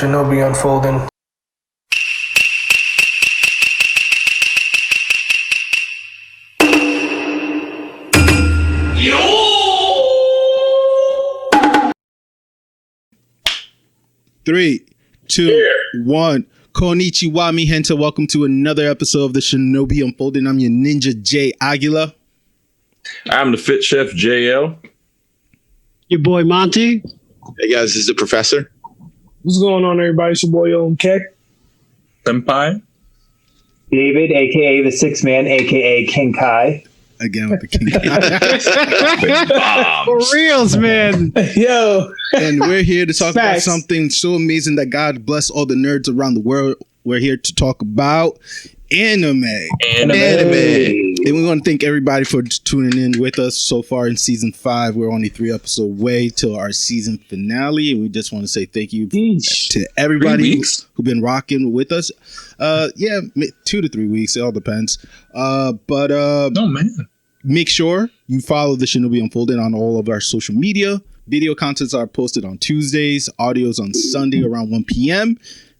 Shinobi Unfolding. Three, two, one. Konnichiwa, mi gente. Welcome to another episode of the Shinobi Unfolding. I'm your ninja, Jay Aguila. I'm the Fit Chef, JL. Your boy, Monty. Hey, guys, this is the Professor. What's going on, everybody? It's your boy, Keck. Senpai. David, a.k.a. the Six Man, a.k.a. King Kai. Again with the King. For reals, man. Yo. And we're here to talk about Facts. something so amazing that God bless all the nerds around the world. We're here to talk about anime. And we want to thank everybody for tuning in with us so far in season 5. We're only 3 episodes away till our season finale. And we just want to say thank you to everybody who's been rocking with us. 2 to 3 weeks. It all depends. Oh, man. Make sure you follow the Shinobi Unfolding on all of our social media. Video contents are posted on Tuesdays, audios on Sunday around 1 p.m.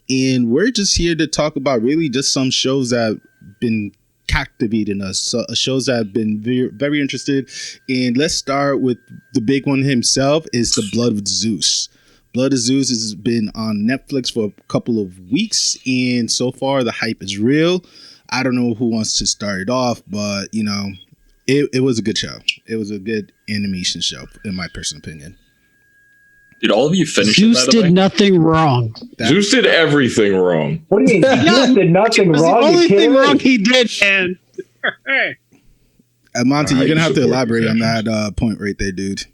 And we're just here to talk about really just some shows that have been captivating us. So, shows that have been very, very interested. And let's start with the big one himself is the Blood of Zeus. Blood of Zeus has been on Netflix for a couple of weeks. And so far, the hype is real. I don't know who wants to start it off, but, you know, it was a good show. It was a good animation show, in my personal opinion. Did all of you finish Zeus it, by the way? did nothing wrong. Zeus did everything wrong. What do you mean? Zeus did nothing That's wrong. the only You kidding thing me? wrong he did, man. Monty, you're going to have to support elaborate on exception. that point right there, dude.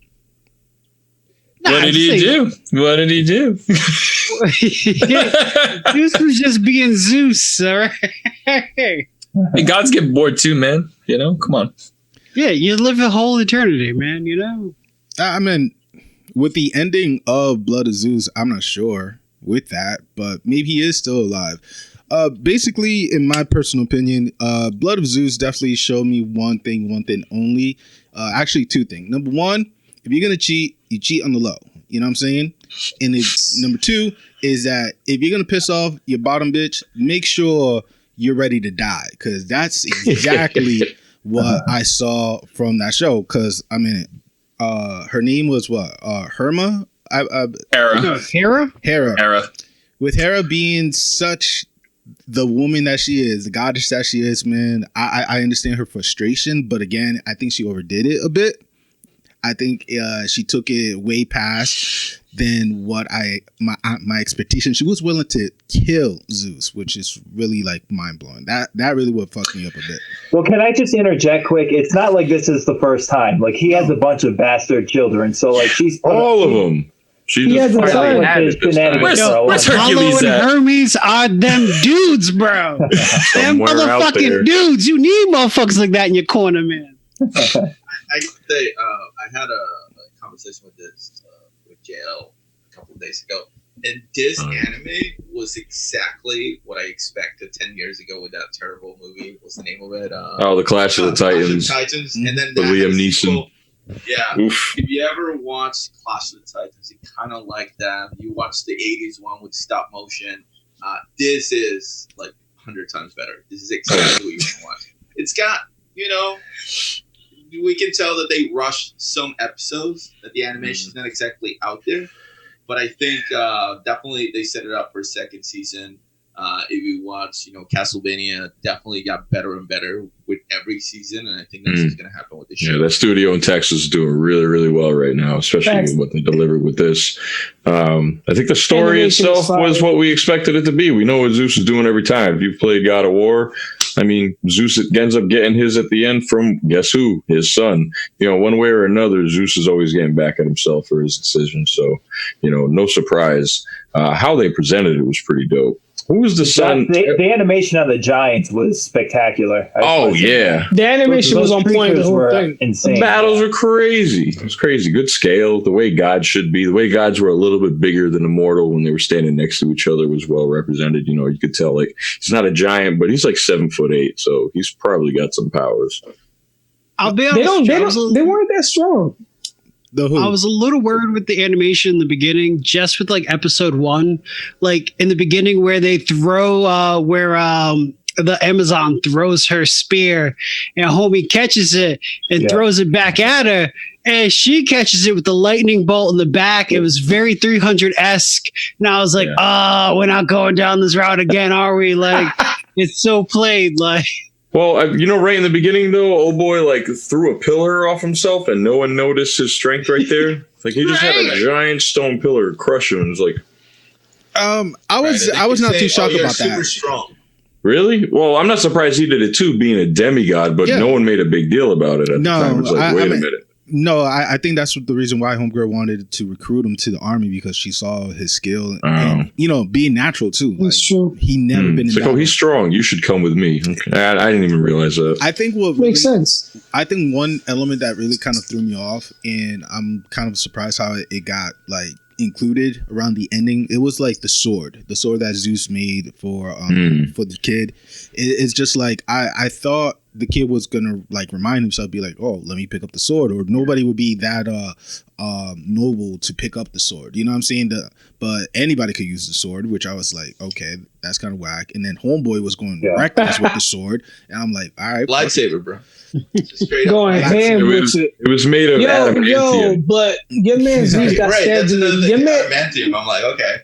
What did he do? What did he do? Zeus was just being Zeus, all right? Hey, gods get bored too, man. You know, come on. Yeah, you live a whole eternity, man, you know? I mean, with the ending of Blood of Zeus, I'm not sure with that, but maybe he is still alive. Basically, in my personal opinion, Blood of Zeus definitely showed me one thing only. Actually, 2 things. Number 1, if you're going to cheat, you cheat on the low. You know what I'm saying? And number 2 is that if you're going to piss off your bottom bitch, make sure you're ready to die. Because that's exactly what I saw from that show. Because, I mean, her name was what? Herma? Hera. Hera. With Hera being such the woman that she is, the goddess that she is, man, I understand her frustration. But again, I think she overdid it a bit. I think she took it way past than what my expectation. She was willing to kill Zeus, which is really like mind blowing. That really would fuck me up a bit. Well, can I just interject quick? It's not like this is the first time. Like, he has a bunch of bastard children, so like she's All of them. She He just has a finally son. had it this time. Where's Apollo Hercules and at? Hermes are them dudes, bro. Them Somewhere out there. motherfucking dudes. You need motherfuckers like that in your corner, man. I can say I had a conversation with this with JL a couple of days ago, and this anime was exactly what I expected 10 years ago with that terrible movie. What's the name of it? The Clash of the Titans. And then The that Liam had a Neeson. sequel. Yeah. Oof. If you ever watched Clash of the Titans, you kind of like that. You watched the 80s one with stop motion. This is like 100 times better. This is exactly what you want to watch. It's got, you know, we can tell that they rushed some episodes, that the animation is not exactly out there. But I think definitely they set it up for a second season. If you watch, you know, Castlevania definitely got better and better with every season, and I think that's what's going to happen with the show. Yeah, that studio in Texas is doing really, really well right now, especially with what they delivered with this. I think the story Animation itself was fire. what we expected it to be. We know what Zeus is doing every time. If you've played God of War, I mean, Zeus ends up getting his at the end from, guess who? His son. You know, one way or another, Zeus is always getting back at himself for his decision. So, you know, no surprise. How they presented it was pretty dope. Who was the son? The animation on the giants was spectacular. Yeah. The animation was on point. The whole were thing. insane. The battles were crazy. It was crazy. Good scale. The way gods should be. The way gods were a little bit bigger than immortal when they were standing next to each other was well represented. You know, you could tell, like, he's not a giant, but he's like 7'8", so he's probably got some powers. I'll be honest. They weren't that strong. The who? I was a little worried with the animation in the beginning, just with like episode 1, like in the beginning where they throw the Amazon throws her spear and homie catches it and throws it back at her. And she catches it with the lightning bolt in the back. It was very 300-esque. And I was like, we're not going down this route again, are we? Like, it's so played. Like, well, right in the beginning, though, old boy, like, threw a pillar off himself and no one noticed his strength right there. Like, he just had a giant stone pillar crush him. It was like... I was not too shocked about that. Super strong. Really? Well, I'm not surprised he did it, too, being a demigod, but no one made a big deal about it at the time. It was like, wait a minute. No, I think that's the reason why Homegirl wanted to recruit him to the army, because she saw his skill and being natural too. That's true. He never been in like, he's strong. You should come with me. Okay. I didn't even realize that. I think what makes sense. I think one element that really kind of threw me off, and I'm kind of surprised how it got like included around the ending. It was like the sword that Zeus made for the kid. It's just like I thought the kid was gonna like remind himself, be like, oh, let me pick up the sword, or nobody would be that noble to pick up the sword. You know what I'm saying? But anybody could use the sword, which I was like, okay, that's kind of whack. And then Homeboy was going reckless with the sword, and I'm like, all right, lightsaber, bro. Straight going ham with it. It was made of adamantium. But your man Zeus got stabbed in the your man. Adamantium. I'm like, okay.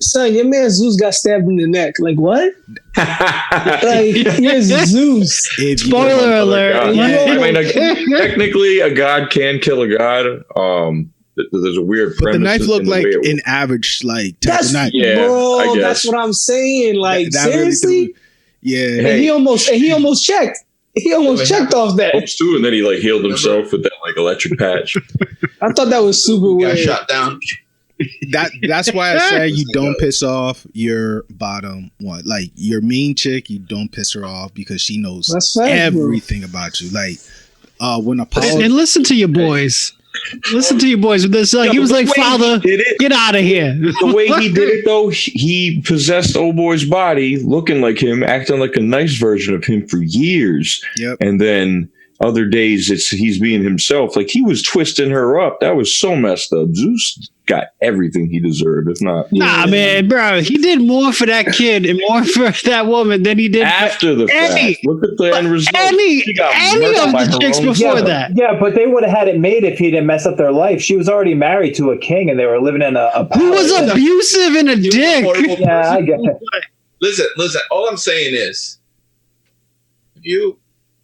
Son, your man Zeus got stabbed in the neck. Like what? Like here's Zeus. Spoiler alert. I mean, technically, a god can kill a god. There's a weird premise. But the knife looked like an average type of knife. Yeah, bro, that's what I'm saying. Like that seriously? Really and he almost checked. He almost checked off that. Too, and then he like healed himself with that like electric patch. I thought that was super weird. Got shot down. That's why I say you don't piss off your bottom one. Like your main chick, you don't piss her off because she knows everything about you. Like when Apollo and listen to your boys. Listen to your boys with this. Like he was like, "Father, get out of here." The way he did it, though, he possessed old boy's body, looking like him, acting like a nice version of him for years. Yep. And then other days, he's being himself. Like he was twisting her up. That was so messed up. Zeus got everything he deserved, if not. Nah, man, bro, he did more for that kid and more for that woman than he did after the fact. Look at the end result. Any of the chicks before that. Yeah, but they would have had it made if he didn't mess up their life. She was already married to a king, and they were living in a palace. Who was abusive and a dick? Yeah, I get it. Listen. All I'm saying is, if you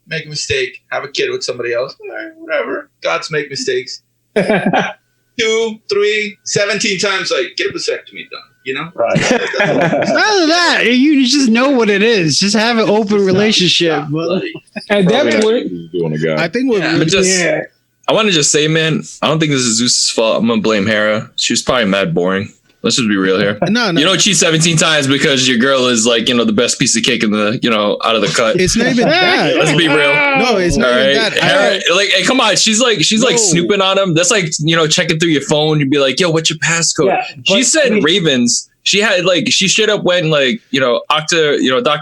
make a mistake, have a kid with somebody else, all right, whatever. Gods make mistakes. 2, 3, 17 times, like, get a vasectomy done, you know? Right. Other than that, you just know what it is. Just have an open relationship. At that point, I think I want to just say, man, I don't think this is Zeus's fault. I'm going to blame Hera. She was probably mad boring. Let's just be real here. No. You don't cheat 17 times because your girl is like, the best piece of cake in the, out of the cut. It's not even that. Let's be real. No, it's not even that. Hera, hey, come on. She's like snooping on him. That's like, checking through your phone. You'd be like, yo, what's your passcode? Yeah, she said Ravens. She had she straight up went like, Dr.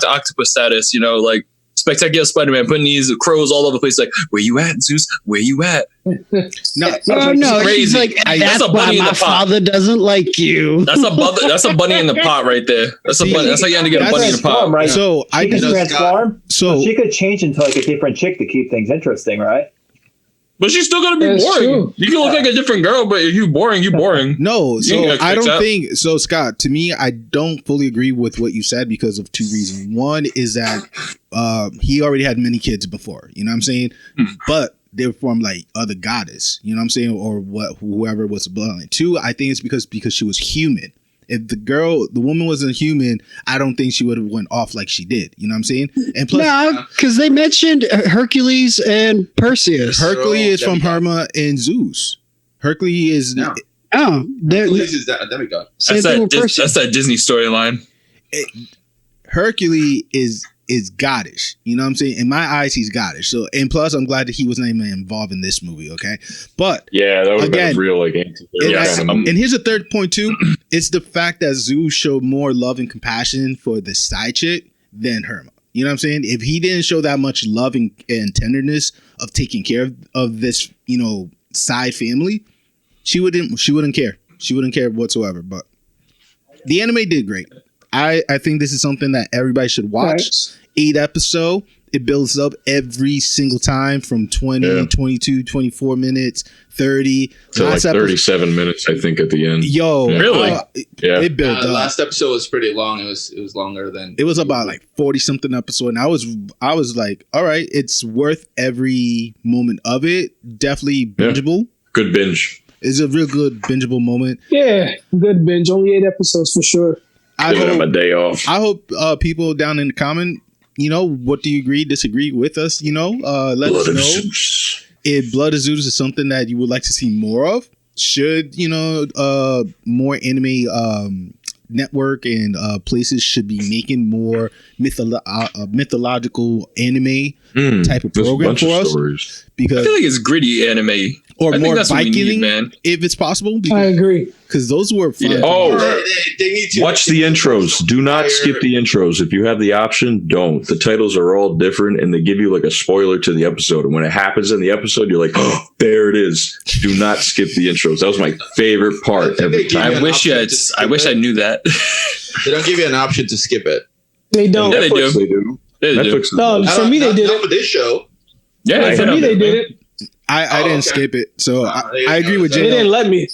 Octopus status, like Spectacular Spider-Man, putting these crows all over the place, like, where you at, Zeus? Where you at? No, crazy. Like, that's a bunny in the pot. My father doesn't like you. That's a bunny in the pot right there. That's a bunny. That's how you end to get a bunny in the pot, right? So she can transform. So she could change into like a different chick to keep things interesting, right? But she's still gonna be boring. True. You can look like a different girl, but if you boring, you boring. No, so I don't think so, Scott. To me, I don't fully agree with what you said because of two reasons. One is that he already had many kids before. You know what I'm saying? But they're from like other goddess. You know what I'm saying? Or whoever was the bloodline. Two, I think it's because she was human. If the woman wasn't human, I don't think she would have went off like she did. You know what I'm saying? And plus, because they mentioned Hercules and Perseus. Hercules is from Herma and Zeus. Hercules is Hercules is a demigod. That's that Disney storyline. Hercules is goddish. You know what I'm saying? In my eyes, he's goddish. So, and plus, I'm glad that he wasn't even involved in this movie. Okay, but yeah, that would have been real like and here's a third point too. It's the fact that Zeus showed more love and compassion for the side chick than Herma. You know what I'm saying? If he didn't show that much love and tenderness of taking care of this, side family, she wouldn't care. She wouldn't care whatsoever. But the anime did great. I think this is something that everybody should watch. Right. 8 episode. It builds up every single time from 20, 22, 24 minutes, 30. To like 37 minutes, I think, at the end. Yo, really? It built up. The last episode was pretty long. It was longer than. It was about like 40 something episode, and I was like, all right, it's worth every moment of it. Definitely bingeable. Yeah. Good binge. It's a real good bingeable moment. Yeah, good binge. Only 8 episodes for sure. Giving him a day off. I hope people down in the comment, what do you agree, disagree with us? Let us know Zeus. if Blood of Zeus is something that you would like to see more of. Should more anime network and places should be making more mythological anime type of program for us. Stories. Because I feel like it's gritty anime. or I think more that's what we Viking, need, man. if it's possible. I agree. Because those were fun. Yeah. Oh, They need to watch the intros. Do not skip the intros. If you have the option, don't. The titles are all different, and they give you like a spoiler to the episode. And when it happens in the episode, you're like, oh, there it is. Do not skip the intros. That was my favorite part every time. I wish I knew that. They don't give you an option to skip it. They don't. Yeah, they do. Netflix, they do. They do. Netflix No, for me they did Not it. for this show. Yeah, For me they did it. I didn't okay. skip it. So there you I go. agree with They Jay. didn't let me.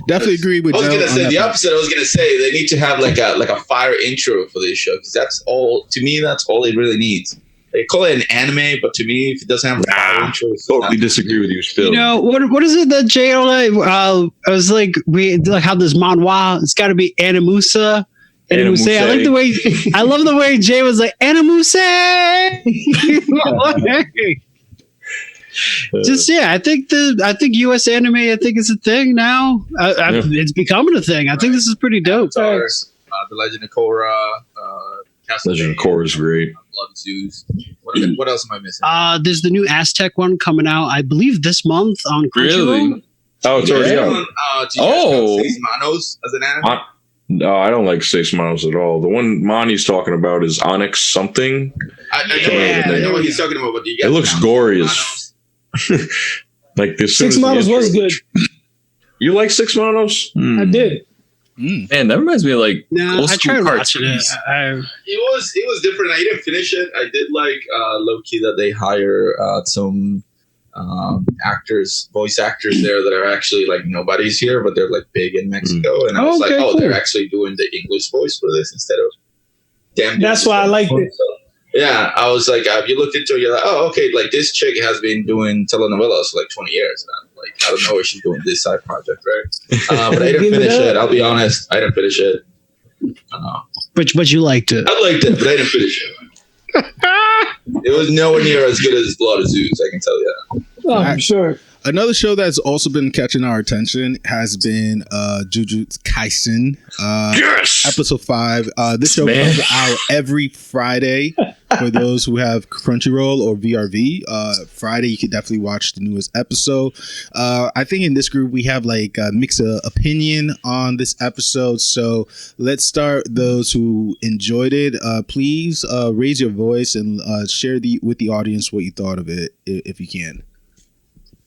Definitely agree with I was Joe gonna on say that the part. opposite. I was gonna say they need to have like a fire intro for this show because that's all. To me, that's all it really needs. They call it an anime, but to me, if it doesn't have a fire intro, it's Totally not. disagree with you, Phil. What is it that Jay? I was like, we like how this manhwa. It's got to be Animusa. Animuse. I love the way Jay was like Animuse. Just I think US anime is a thing now. It's becoming a thing. I think this is pretty dope. The Legend of Korra. Legend of Korra is great. Blood of Zeus. What else am I missing? There's the new Aztec one coming out, I believe, this month on Crunchyroll. Really? Oh, it's already out. Do you guys know Seis Manos as an anime? No, I don't like Seis Manos at all. The one Mani's talking about is Onyx something. I know what he's talking about, but do you guys It looks count gory Seis as Manos? like this. 6 Models was good. You like 6 Manos? I did. Man, that reminds me of like No, old I school tried watching it. cartoons. It was different. I didn't finish it. I did like low key that they hire some voice actors there that are actually like nobody's here, but they're like big in Mexico. And I was like, cool. they're actually doing the English voice for this instead of damn. That's why I liked it. So, yeah, I was like, if you looked into it, you're like, oh, okay, like this chick has been doing telenovelas for like 20 years. And I'm like, I don't know if she's doing this side project, right? But I didn't finish it. I'll be honest, I didn't finish it. But you liked it. I liked it, but I didn't finish it. It was nowhere near as good as Blood of Zeus, I can tell you that. Oh, I'm sure. Another show that's also been catching our attention has been Jujutsu Kaisen. Yes! Episode 5. This show comes out every Friday for those who have Crunchyroll or VRV. Friday, you can definitely watch the newest episode. I think in this group, we have like a mix of opinion on this episode. So let's start those who enjoyed it. Please raise your voice and share with the audience what you thought of it, if you can.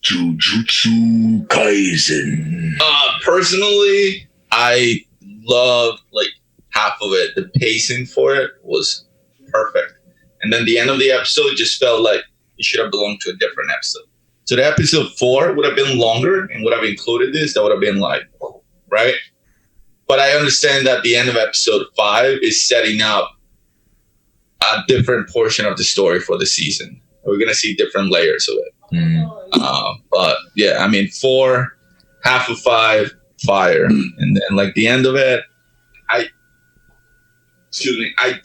Jujutsu Kaisen. Personally, I loved like half of it. The pacing for it was perfect. And then the end of the episode just felt like it should have belonged to a different episode. So the episode 4 would have been longer and would have included this. That would have been like, right? But I understand that the end of episode 5 is setting up a different portion of the story for the season. We're going to see different layers of it. But yeah, I mean, 4, half of 5, fire. And then like the end of it, I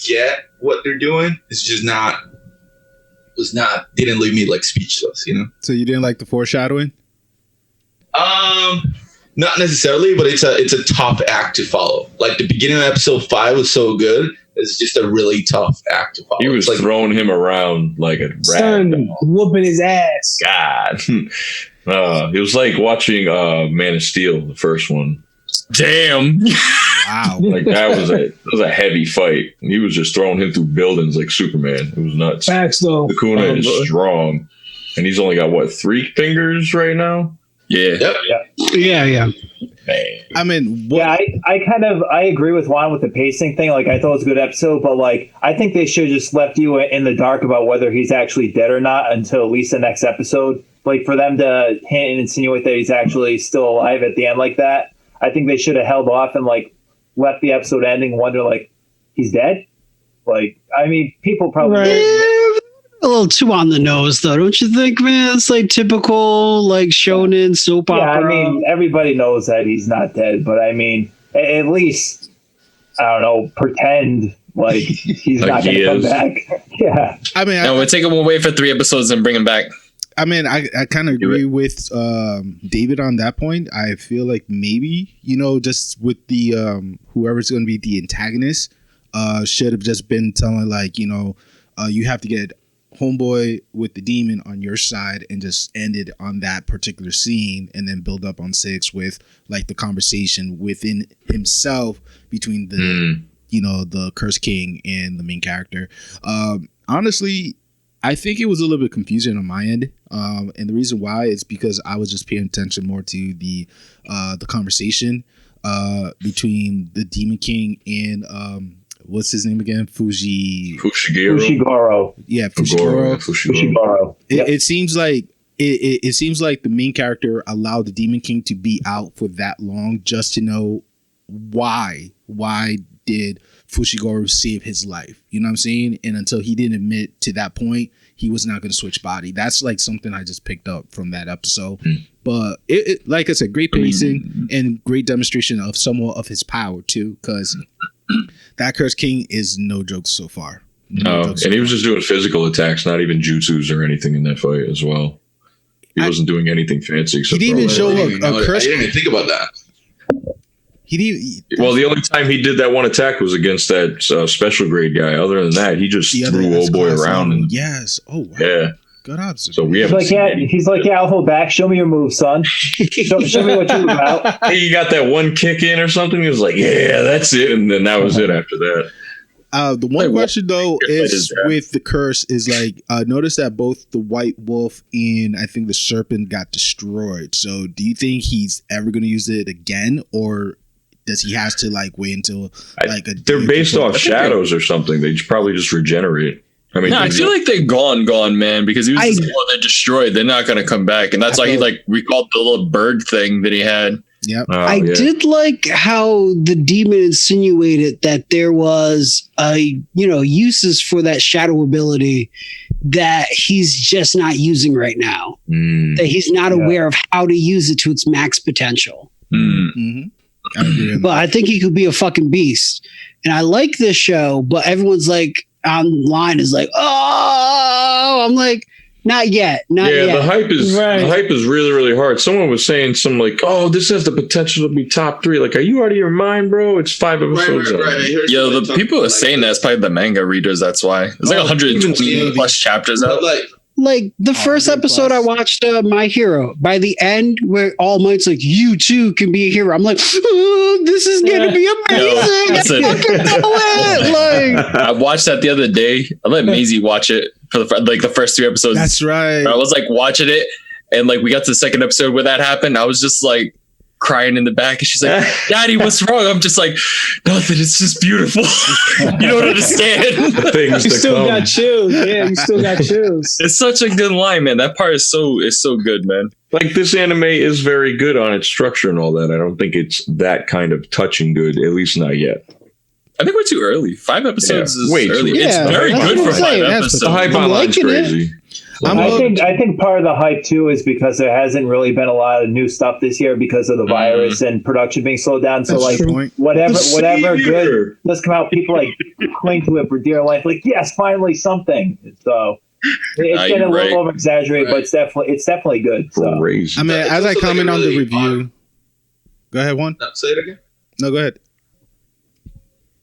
get what they're doing. It's just didn't leave me like speechless, you know? So you didn't like the foreshadowing? Not necessarily, but it's a tough act to follow. Like the beginning of episode 5 was so good. It's just a really tough act to follow. He was like, throwing him around like a Son, rat. whooping his ass. God. It was like watching Man of Steel, the first one. Damn. Wow. Like that was a heavy fight. He was just throwing him through buildings like Superman. It was nuts. Facts though. Hakuna is strong, and he's only got 3 fingers right now. Yeah. Yep. Yeah. I mean, I agree with Juan with the pacing thing. Like, I thought it was a good episode, but like, I think they should have just left you in the dark about whether he's actually dead or not until at least the next episode. Like, for them to hint and insinuate that he's actually still alive at the end like that, I think they should have held off and like left the episode ending, wonder like, he's dead. Like, I mean, people probably. A little too on the nose, though, don't you think, man? It's like typical, like shonen soap opera. Yeah, I mean, everybody knows that he's not dead, but I mean, at least, I don't know, pretend like he's not going to come back. Yeah. I mean, we'll take him away for 3 episodes and bring him back. I mean, I kind of agree with David on that point. I feel like maybe, just with the whoever's going to be the antagonist, should have just been telling like, you have to get homeboy with the demon on your side and just ended on that particular scene and then build up on 6 with like the conversation within himself between the the Curse King and the main character. Honestly, I think it was a little bit confusing on my end, and the reason why is because I was just paying attention more to the conversation between the Demon King and what's his name again? Fushiguro. Yeah, Fushiguro. It seems like it seems like the main character allowed the Demon King to be out for that long just to know why did Fushiguro save his life? You know what I'm saying? And until he didn't admit to that point, he was not going to switch body. That's like something I just picked up from that episode. But it like I said, great pacing and great demonstration of somewhat of his power too, because that Curse King is no joke so far. And he was just doing physical attacks, not even jutsus or anything in that fight as well. He wasn't doing anything fancy. He didn't even show a Curse. I didn't even think about that. Well, the only time he did that one attack was against that special grade guy. Other than that, he just threw old boy around. And, yes. Oh, wow. Yeah. Good observation. So we have he's like, I'll hold back. Show me your move, son. show me what you're about. He got that one kick in or something. He was like, yeah, that's it. And then that was it after that. The one question though is with the curse is like notice that both the white wolf and I think the serpent got destroyed. So do you think he's ever going to use it again, or does he has to like wait until like they're based off shadows or something? They probably just regenerate. I mean, I feel like they're gone, man, because he was just the one that destroyed. They're not going to come back, and that's why he like recalled the little bird thing that he had. Yep. I did like how the demon insinuated that there was uses for that shadow ability that he's just not using right now. That he's not aware of how to use it to its max potential. But I think he could be a fucking beast. And I like this show, but everyone's like online is like, oh, I'm like, not yet. The hype is really, really hard. Someone was saying something like, "Oh, this has the potential to be top 3." Like, are you out of your mind, bro? It's 5 episodes. Right. Yo, the people are saying that's probably the manga readers. That's why it's like 120 plus chapters out. Like the first episode I watched, My Hero. By the end, where All Might's like, "You too can be a hero." I'm like, oh, this is gonna be amazing. I watched that the other day. I let Maisie watch it for the first 3 episodes. That's right. I was like watching it, and like we got to the second episode where that happened. I was just like crying in the back, and she's like, "Daddy, what's wrong?" I'm just like, "Nothing. It's just beautiful." You don't understand. You still got chills. Yeah, you still got chills. It's such a good line, man. That part is so good, man. Like, this anime is very good on its structure and all that. I don't think it's that kind of touching good, at least not yet. I think we're too early. 5 episodes is way early. Too It's very good for 5 episodes. The hype online's crazy. I think part of the hype too is because there hasn't really been a lot of new stuff this year because of the virus and production being slowed down. So That's like whatever good does come out, people like cling to it for dear life. Like, yes, finally something. So it's getting a little over exaggerated, but it's definitely good. So. Crazy. I mean, as I comment on the review, go ahead, Juan. No, say it again. No, go ahead.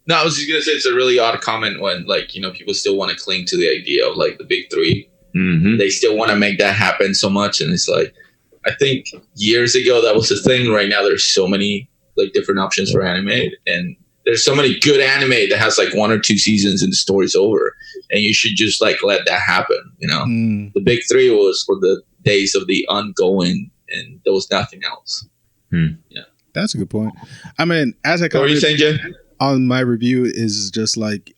No, I was just gonna say it's a really odd comment when people still want to cling to the idea of like the big 3. Mm-hmm. They still want to make that happen so much, and it's like, I think years ago that was the thing. Right now, there's so many like different options for anime, and there's so many good anime that has like 1 or 2 seasons and the story's over, and you should just like let that happen. The big 3 was for the days of the ongoing and there was nothing else. Yeah, that's a good point. I mean, as I what were you saying, Jay? On my review is just like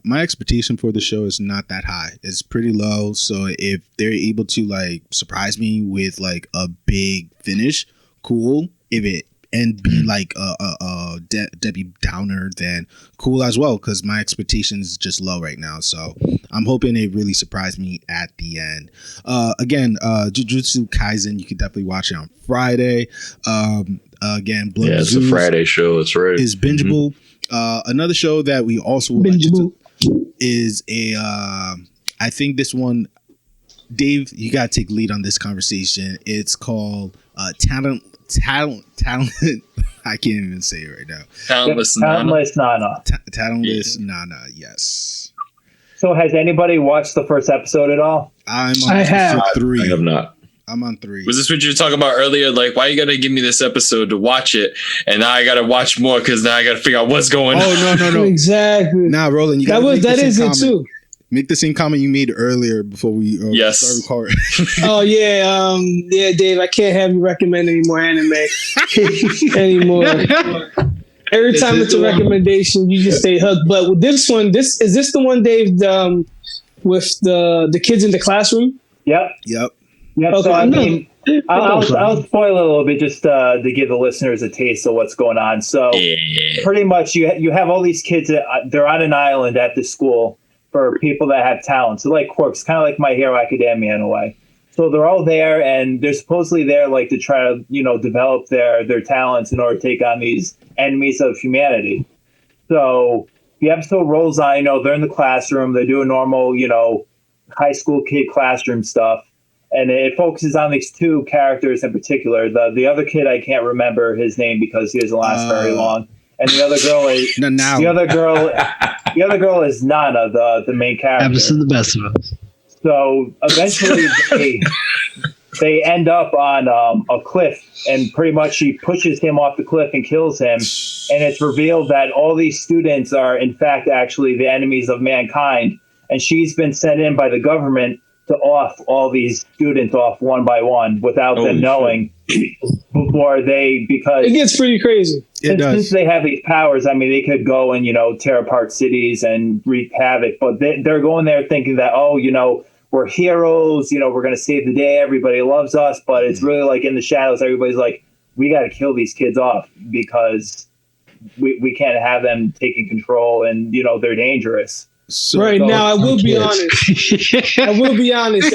my expectation for the show is not that high. It's pretty low. So if they're able to like surprise me with like a big finish, cool. If it and be like a Debbie Downer, then cool as well, because my expectation is just low right now. So I'm hoping it really surprised me at the end. Again, Jujutsu Kaisen, you can definitely watch it on Friday. Again, Blood of Zeus it's a Friday show. That's right. Is bingeable. Another show that we also would like to is I think this one, Dave, you gotta take lead on this conversation. It's called Talent. I can't even say it right now. Talentless Nana. Talentless Nana. Yes. So has anybody watched the first episode at all? I have 3. I have not. I'm on 3. Was this what you were talking about earlier? Like, why you gotta give me this episode to watch it, and now I gotta watch more because now I gotta figure out what's going on. Oh no! Exactly. Nah, Roland, you gotta that is it too. Make the same comment you made earlier before we start recording. Oh yeah, yeah, Dave. I can't have you recommend any more anime anymore. Every time it's a recommendation, you just stay hooked. But with this one, is this the one, Dave? With the kids in the classroom? Yep. Okay, so I mean, I'll spoil it a little bit just to give the listeners a taste of what's going on. So pretty much you have all these kids they're on an island at the school for people that have talent. So like quirks, kind of like My Hero Academia in a way. So they're all there and they're supposedly there like to try to, develop their talents in order to take on these enemies of humanity. So the episode rolls on, they're in the classroom, they do a normal, high school kid classroom stuff. And it focuses on these 2 characters in particular. The other kid, I can't remember his name because he doesn't last very long. And the other girl is the other girl is Nana, the main character. Happens to the best of us. So eventually they end up on a cliff, and pretty much she pushes him off the cliff and kills him. And it's revealed that all these students are in fact actually the enemies of mankind, and she's been sent in by the government to off all these students off one by one without them knowing before because it gets pretty crazy. Since they have these powers, I mean, they could go and, tear apart cities and wreak havoc, but they're going there thinking that, we're heroes, we're going to save the day. Everybody loves us, but it's really like in the shadows, everybody's like, we got to kill these kids off because we can't have them taking control and, they're dangerous. Now, I will be honest.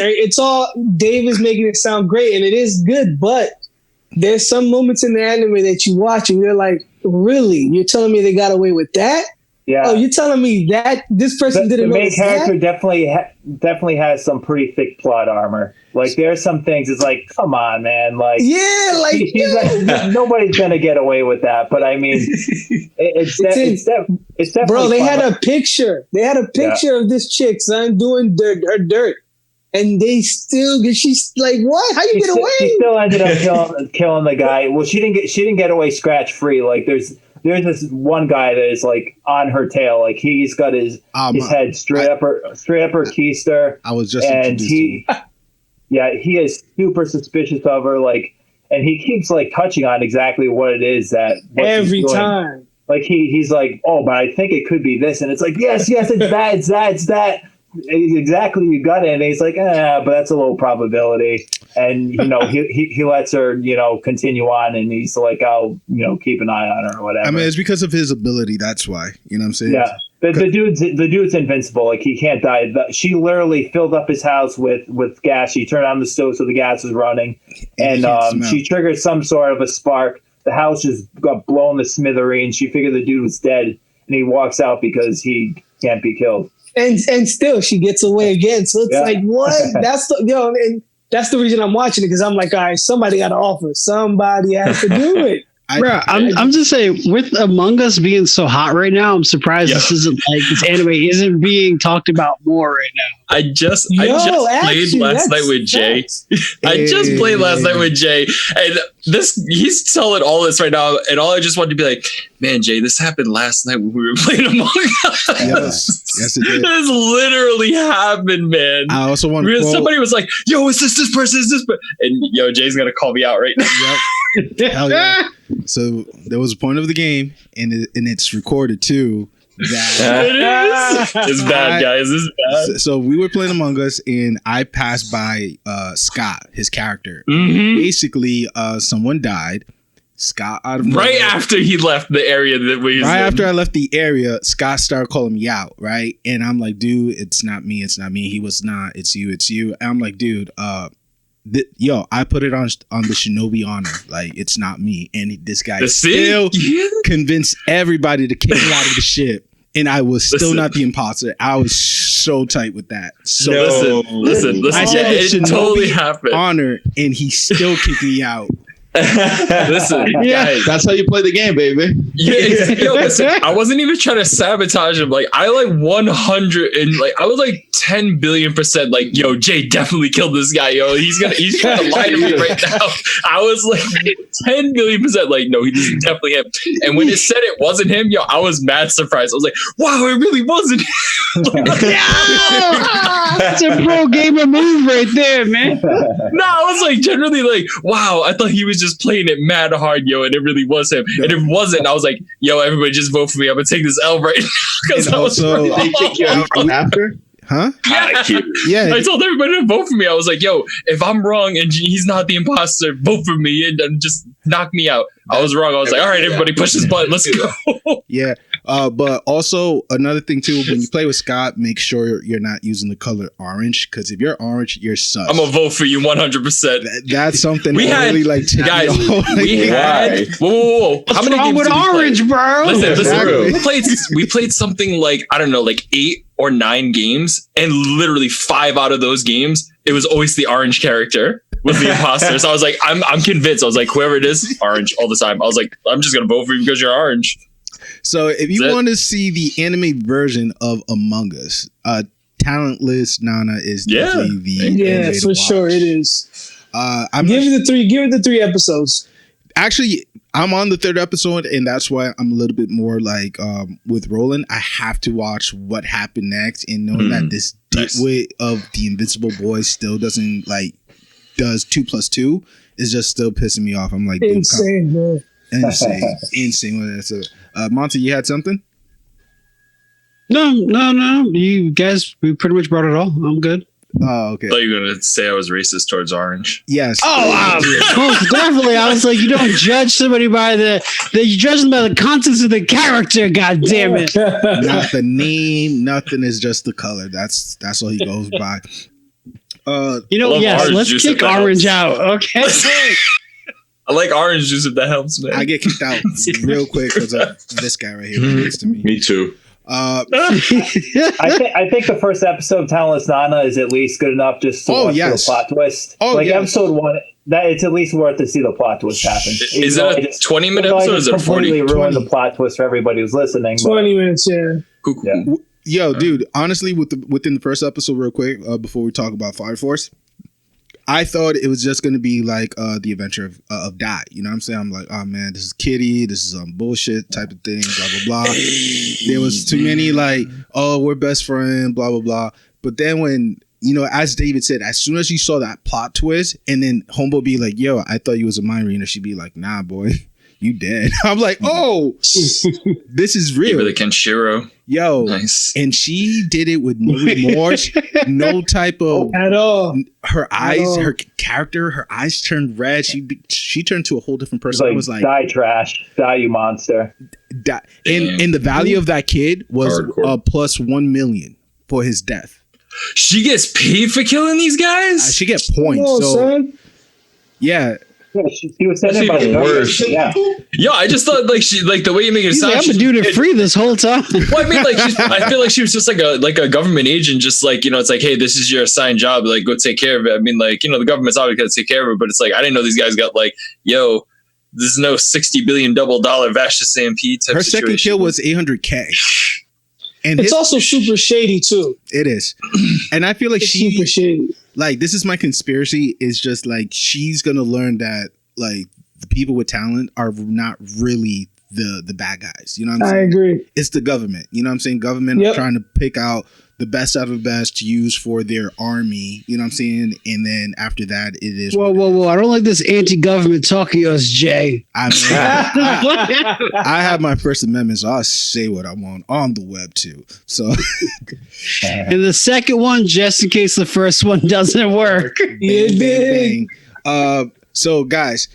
It's all Dave is making it sound great, and it is good. But there's some moments in the anime that you watch, and you're like, "Really? You're telling me they got away with that? Yeah. Oh, you're telling me that this person didn't know that?" The main character definitely has some pretty thick plot armor. Like there's some things. It's like, come on, man. Like like nobody's gonna get away with that. But I mean, it's definitely. Bro, they had a picture. They had a picture of this chick, son, doing her dirt, and they still. She's like, what? How you get away? She still ended up killing the guy. Well, she didn't get away scratch free. Like there's this one guy that is like on her tail. Like he's got his head straight up her keister. I was just he is super suspicious of her. Like, and he keeps like touching on exactly what it is every time. Like he's like, oh, but I think it could be this, and it's like, yes, it's that. Exactly, you got it. And he's like, but that's a low probability. And he lets her, continue on, and he's like, I'll, keep an eye on her or whatever. I mean, it's because of his ability. That's why. You know what I'm saying? Yeah. The dude's invincible. Like he can't die. She literally filled up his house with gas. She turned on the stove so the gas was running, and she triggered some sort of a spark. The house just got blown to smithereens. She figured the dude was dead, and he walks out because he can't be killed. And still, she gets away again. So it's like, what? That's and that's the reason I'm watching it, because I'm like, all right, somebody got to offer. Somebody has to do it. I'm just saying, with Among Us being so hot right now, I'm surprised this anime isn't being talked about more right now. I just played last night with Jay. I just played last night with Jay, and he's telling all this right now, and all I just wanted to be like, man, Jay, this happened last night when we were playing Among Us. Yes, it did. This literally happened, man. I also want to somebody was like, yo, is this person? Is this person? And yo, Jay's gonna call me out right now. Yep. Hell yeah. So there was a point of the game, and it's recorded too. It is. It's bad, guys. It's bad. So we were playing Among Us, and I passed by Scott, his character. Mm-hmm. Basically, someone died. Scott out of right after he left the area that we after I left the area, Scott started calling me out, right? And I'm like, dude, it's not me. He was not. It's you. And I'm like, dude, yo, I put it on the Shinobi honor, like it's not me. And this guy still convinced everybody to kick me out of the ship. And I was still not the imposter. I was so tight with that. So listen. I said it totally happened. Honor, and he still kicked me out. Listen, guys, that's how you play the game, baby. Yo, listen, I wasn't even trying to sabotage him. Like, I 100 and I was 10 billion% like, yo, Jay definitely killed this guy. Yo, he's trying to lie to me right now. I was 10 billion% like, no, this is definitely him. And when it said it wasn't him, yo, I was mad surprised. I was like, wow, it really wasn't him. That's a pro gamer move right there, man. No, I was generally wow, I thought he was just playing it mad hard, yo, and it really was him. And if it wasn't, I was like, yo, everybody just vote for me. I'm gonna take this L right now. Because also, they kick you out after? Huh? Yeah. I told everybody to vote for me. I was like, yo, if I'm wrong and he's not the imposter, vote for me and just knock me out. I was wrong. I was like, all right, everybody push this button. Let's go. Yeah. But also another thing too, when you play with Scott, make sure you're not using the color orange, because if you're orange, you're sus. I'm gonna vote for you 100%. That's something we had, really guys. We had whoa. How many games with orange, bro? Listen. We played something I don't know, 8 or 9 games, and literally 5 out of those games, it was always the orange character was the imposter. So I was like, I'm convinced. I was like, whoever it is, orange all the time. I was like, I'm just gonna vote for you because you're orange. So if you want to see the anime version of Among Us, Talentless Nana is definitely the for sure it is. Give it the 3 episodes. Actually, I'm on the 3rd episode, and that's why I'm a little bit more with Roland. I have to watch what happened next, and knowing that this ditwit of the Invincible Boy still doesn't does 2 + 2 is just still pissing me off. I'm like, insane, bro. Insane. Monty, you had something? No. You guys, we pretty much brought it all. I'm good. Oh, okay. I thought you were gonna say I was racist towards orange. Yes. Most definitely. I was like, you don't judge somebody by you judge them by the contents of the character. God damn it! Not the name. Nothing. Is just the color. That's all he goes by. Let's kick orange out. Okay. I like orange juice if that helps, man. I get kicked out real quick because of this guy right here next to me. Me too. I think the first episode of Talentless Nana is at least good enough just to watch the plot twist. Episode 1, that it's at least worth to see the plot twist happen. Is it a 20-minute episode or is it a 40? Completely ruined the plot twist for everybody who's listening. 20 minutes, yeah. Cool. Yeah. Yo, dude, honestly, within the first episode, real quick, before we talk about Fire Force, I thought it was just going to be the adventure of Dai. You know what I'm saying? I'm like, oh man, this is Kitty. This is some bullshit type of thing, blah, blah, blah. There was too many we're best friends, blah, blah, blah. But then when, as David said, as soon as you saw that plot twist and then Homebo be like, yo, I thought you was a mind reader. She'd be like, nah, boy, you dead. I'm like, oh, this is real. The Kenshiro. Yo, nice. And she did it with no remorse, no typo at all. Her eyes, her character, her eyes turned red. She turned to a whole different person. I was like, die trash, die you monster. And the value of that kid was plus 1 million for his death. She gets paid for killing these guys? She get points. Son. Yeah. Yeah, she was sending by the worse. Yeah. Yo, I just thought she the way you make it sound. I've been doing it free this whole time. Well, I mean, I feel like she was just like a government agent, just it's like, hey, this is your assigned job, go take care of it. I mean, the government's obviously gonna take care of it, but it's like I didn't know these guys got yo, there's no $60 billion Vashta Stampede type Her situation. second kill was 800K. And it's also super shady too. It is. And I feel like it's super shady. Like, this is my conspiracy, is just like she's gonna learn that like the people with talent are not really the bad guys. You know what I'm saying? I agree. It's the government. You know what I'm saying? Government are trying to pick out the best out of the best to use for their army. You know what I'm saying? And then after that, it is. Whoa. I don't like this anti-government talking to us, Jay. I have my First Amendment, so I'll say what I want on the web too. So, and the second one, just in case the first one doesn't work. Bang, bang, bang. So guys,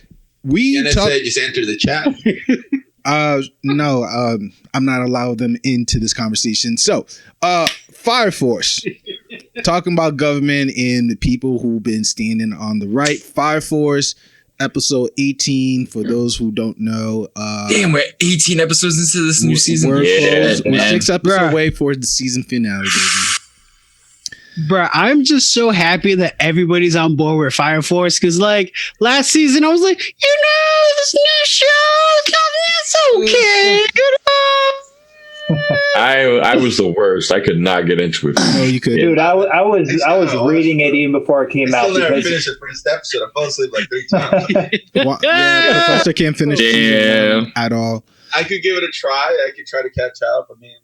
we just enter the chat. No, I'm not allowing them into this conversation. So, Fire Force, talking about government and the people who've been standing on the right. Fire Force, episode 18. For those who don't know, damn, we're 18 episodes into this new season. We're 6 episodes away for the season finale, baby. Bruh, I'm just so happy that everybody's on board with Fire Force, because like last season I was like, this new show, it's okay, I was the worst. I could not get into it. No, you could, dude. I was reading it even before it came out. I still never finished the first episode. I fell asleep like 3 times. Yeah, Professor can't finish at all. I could give it a try. I could try to catch up. I mean,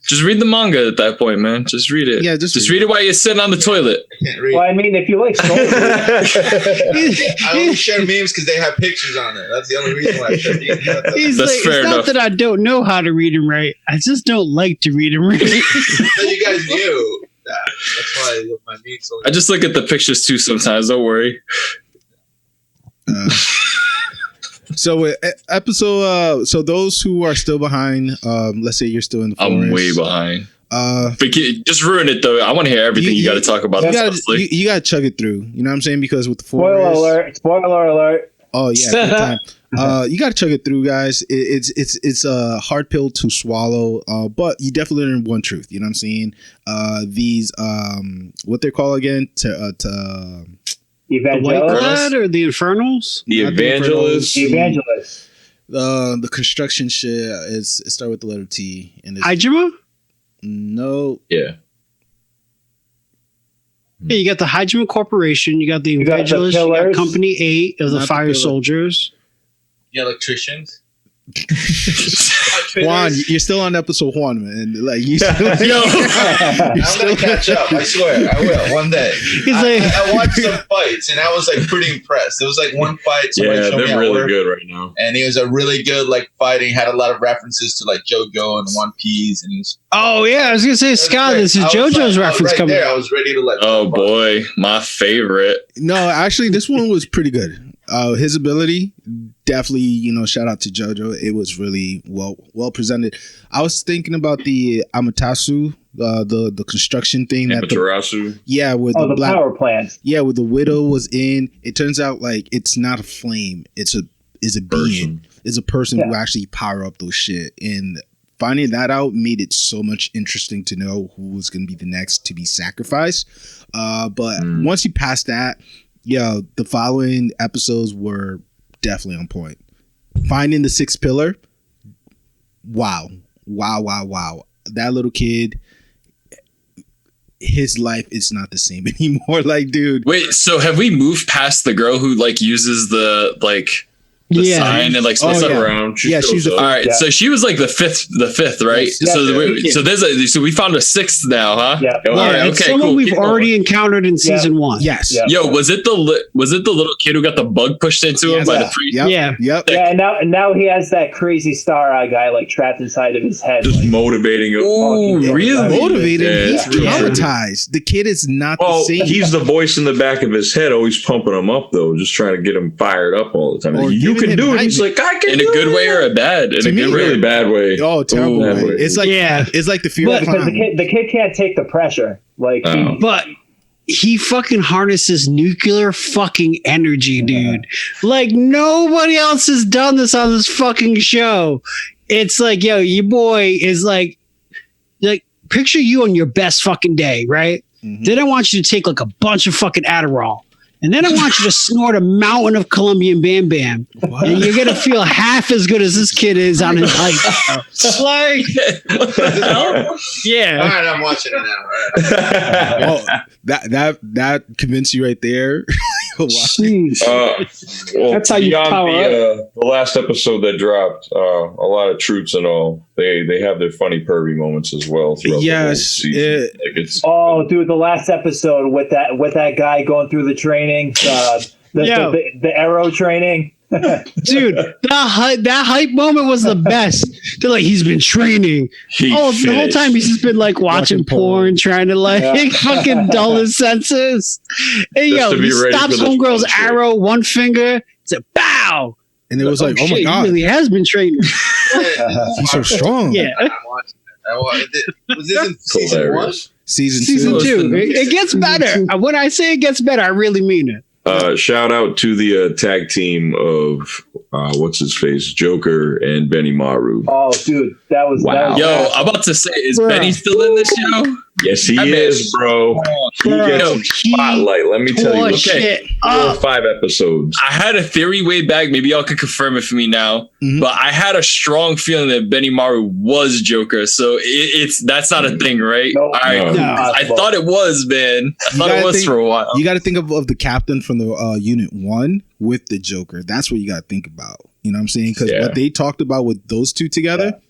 just read the manga at that point, man. Just read it. Yeah, just read it while you're sitting on the toilet. I can't read. Well, I mean, if you like stories, I only share memes because they have pictures on it. That's the only reason why I share memes. He's That's like, fair it's enough. not that I don't know how to read and write. I just don't like to read and write. So you guys knew that. That's why my memes. I just look at the pictures too sometimes. Don't worry. So episode, so those who are still behind, let's say you're still in the forest. I'm way behind. But just ruin it though. I want to hear everything you got to talk about. You got to chug it through. You know what I'm saying? Because with the forest. Spoiler alert. Oh yeah, good time. You got to chug it through, guys. It's a hard pill to swallow, but you definitely learn one truth. You know what I'm saying? These what they're called again? The White Blood or the Infernals? The Evangelists. The Evangelists. The construction shit it start with the letter T. And it's Hydra? No. Yeah. Yeah, you got the Hydra Corporation, you got the Evangelists, you got Company 8 of the Fire Soldiers. The electricians. Juan, you're still on episode 1, man. Like you still, I'm gonna catch up. I swear, I will one day. I watched some fights and I was like pretty impressed. There was like one fight. Yeah, they're really good right now. And he was a really good like fighting. Had a lot of references to like JoJo and One Piece, and he was. Oh yeah, I was gonna say, Scott, this is JoJo's reference coming. There, I was ready to like. Oh boy, my favorite. No, actually, this one was pretty good. His ability, definitely, shout out to JoJo. It was really well presented. I was thinking about the Amaterasu, the construction thing. Amaterasu. With the power plant. Yeah, where the widow was in. It turns out like it's not a flame. It's a being. It's a person who actually power up those shit. And finding that out made it so much interesting to know who was going to be the next to be sacrificed. But once you pass that. The following episodes were definitely on point. Finding the 6th pillar. Wow. That little kid, his life is not the same anymore. Like, dude. Wait, so have we moved past the girl who like uses the sign and like splits up around? She's all right. Yeah. So she was like the fifth, right? Yes. So we found a 6th now, huh? Yeah. All right. Okay. Someone we've already encountered in season 1. Yes. Yeah. Yo, was it the little kid who got the bug pushed into him by the priest? Yep. Yeah. And now he has that crazy star eye guy like trapped inside of his head, just motivating him. Oh, really? Motivated. He's traumatized. The kid is not the same. He's the voice in the back of his head, always pumping him up though, just trying to get him fired up all the time. You can do it. He's like, I can in a good way or a bad? In a good way, really bad way. Oh, terrible way. It's like it's like the fear of clown. The kid can't take the pressure. Like, but he fucking harnesses nuclear fucking energy, dude. Like nobody else has done this on this fucking show. It's like, yo, your boy is like picture you on your best fucking day, right? Mm-hmm. Then I want you to take like a bunch of fucking Adderall. And then I want you to snort a mountain of Colombian Bam Bam. What? And you're going to feel half as good as this kid is on his hike. Like, yeah. All right, I'm watching it now. All right. That convinced you right there. Well, that's how you power up. The last episode that dropped, a lot of troops and all, they have their funny pervy moments as well. Yes. Dude, the last episode with that guy going through the training, the arrow training. Dude, that hype moment was the best. They're like, he's been training. The whole time he's just been like watching porn, trying to like fucking dull his senses. And he stops homegirl's arrow, one finger, it's a bow. And it was like, oh my God. He really has been training. He's so strong. Yeah. Was this in season 1? Season 2. It gets better. When I say it gets better, I really mean it. Shout out to the tag team of what's his face, Joker and Benny Maru. Oh, dude, that was wow. Yo, I'm about to say, is Benny still in this show? Yes, he is, bro. He gets some spotlight. Let me tell you. Okay, 4 or 5 episodes. I had a theory way back. Maybe y'all could confirm it for me now. Mm-hmm. But I had a strong feeling that Benny Maru was Joker. So that's not a thing, right? No, all right. No. I thought it was, man. I thought it was for a while. You got to think of the captain from the Unit 1 with the Joker. That's what you got to think about. You know what I'm saying? Because what they talked about with those two together,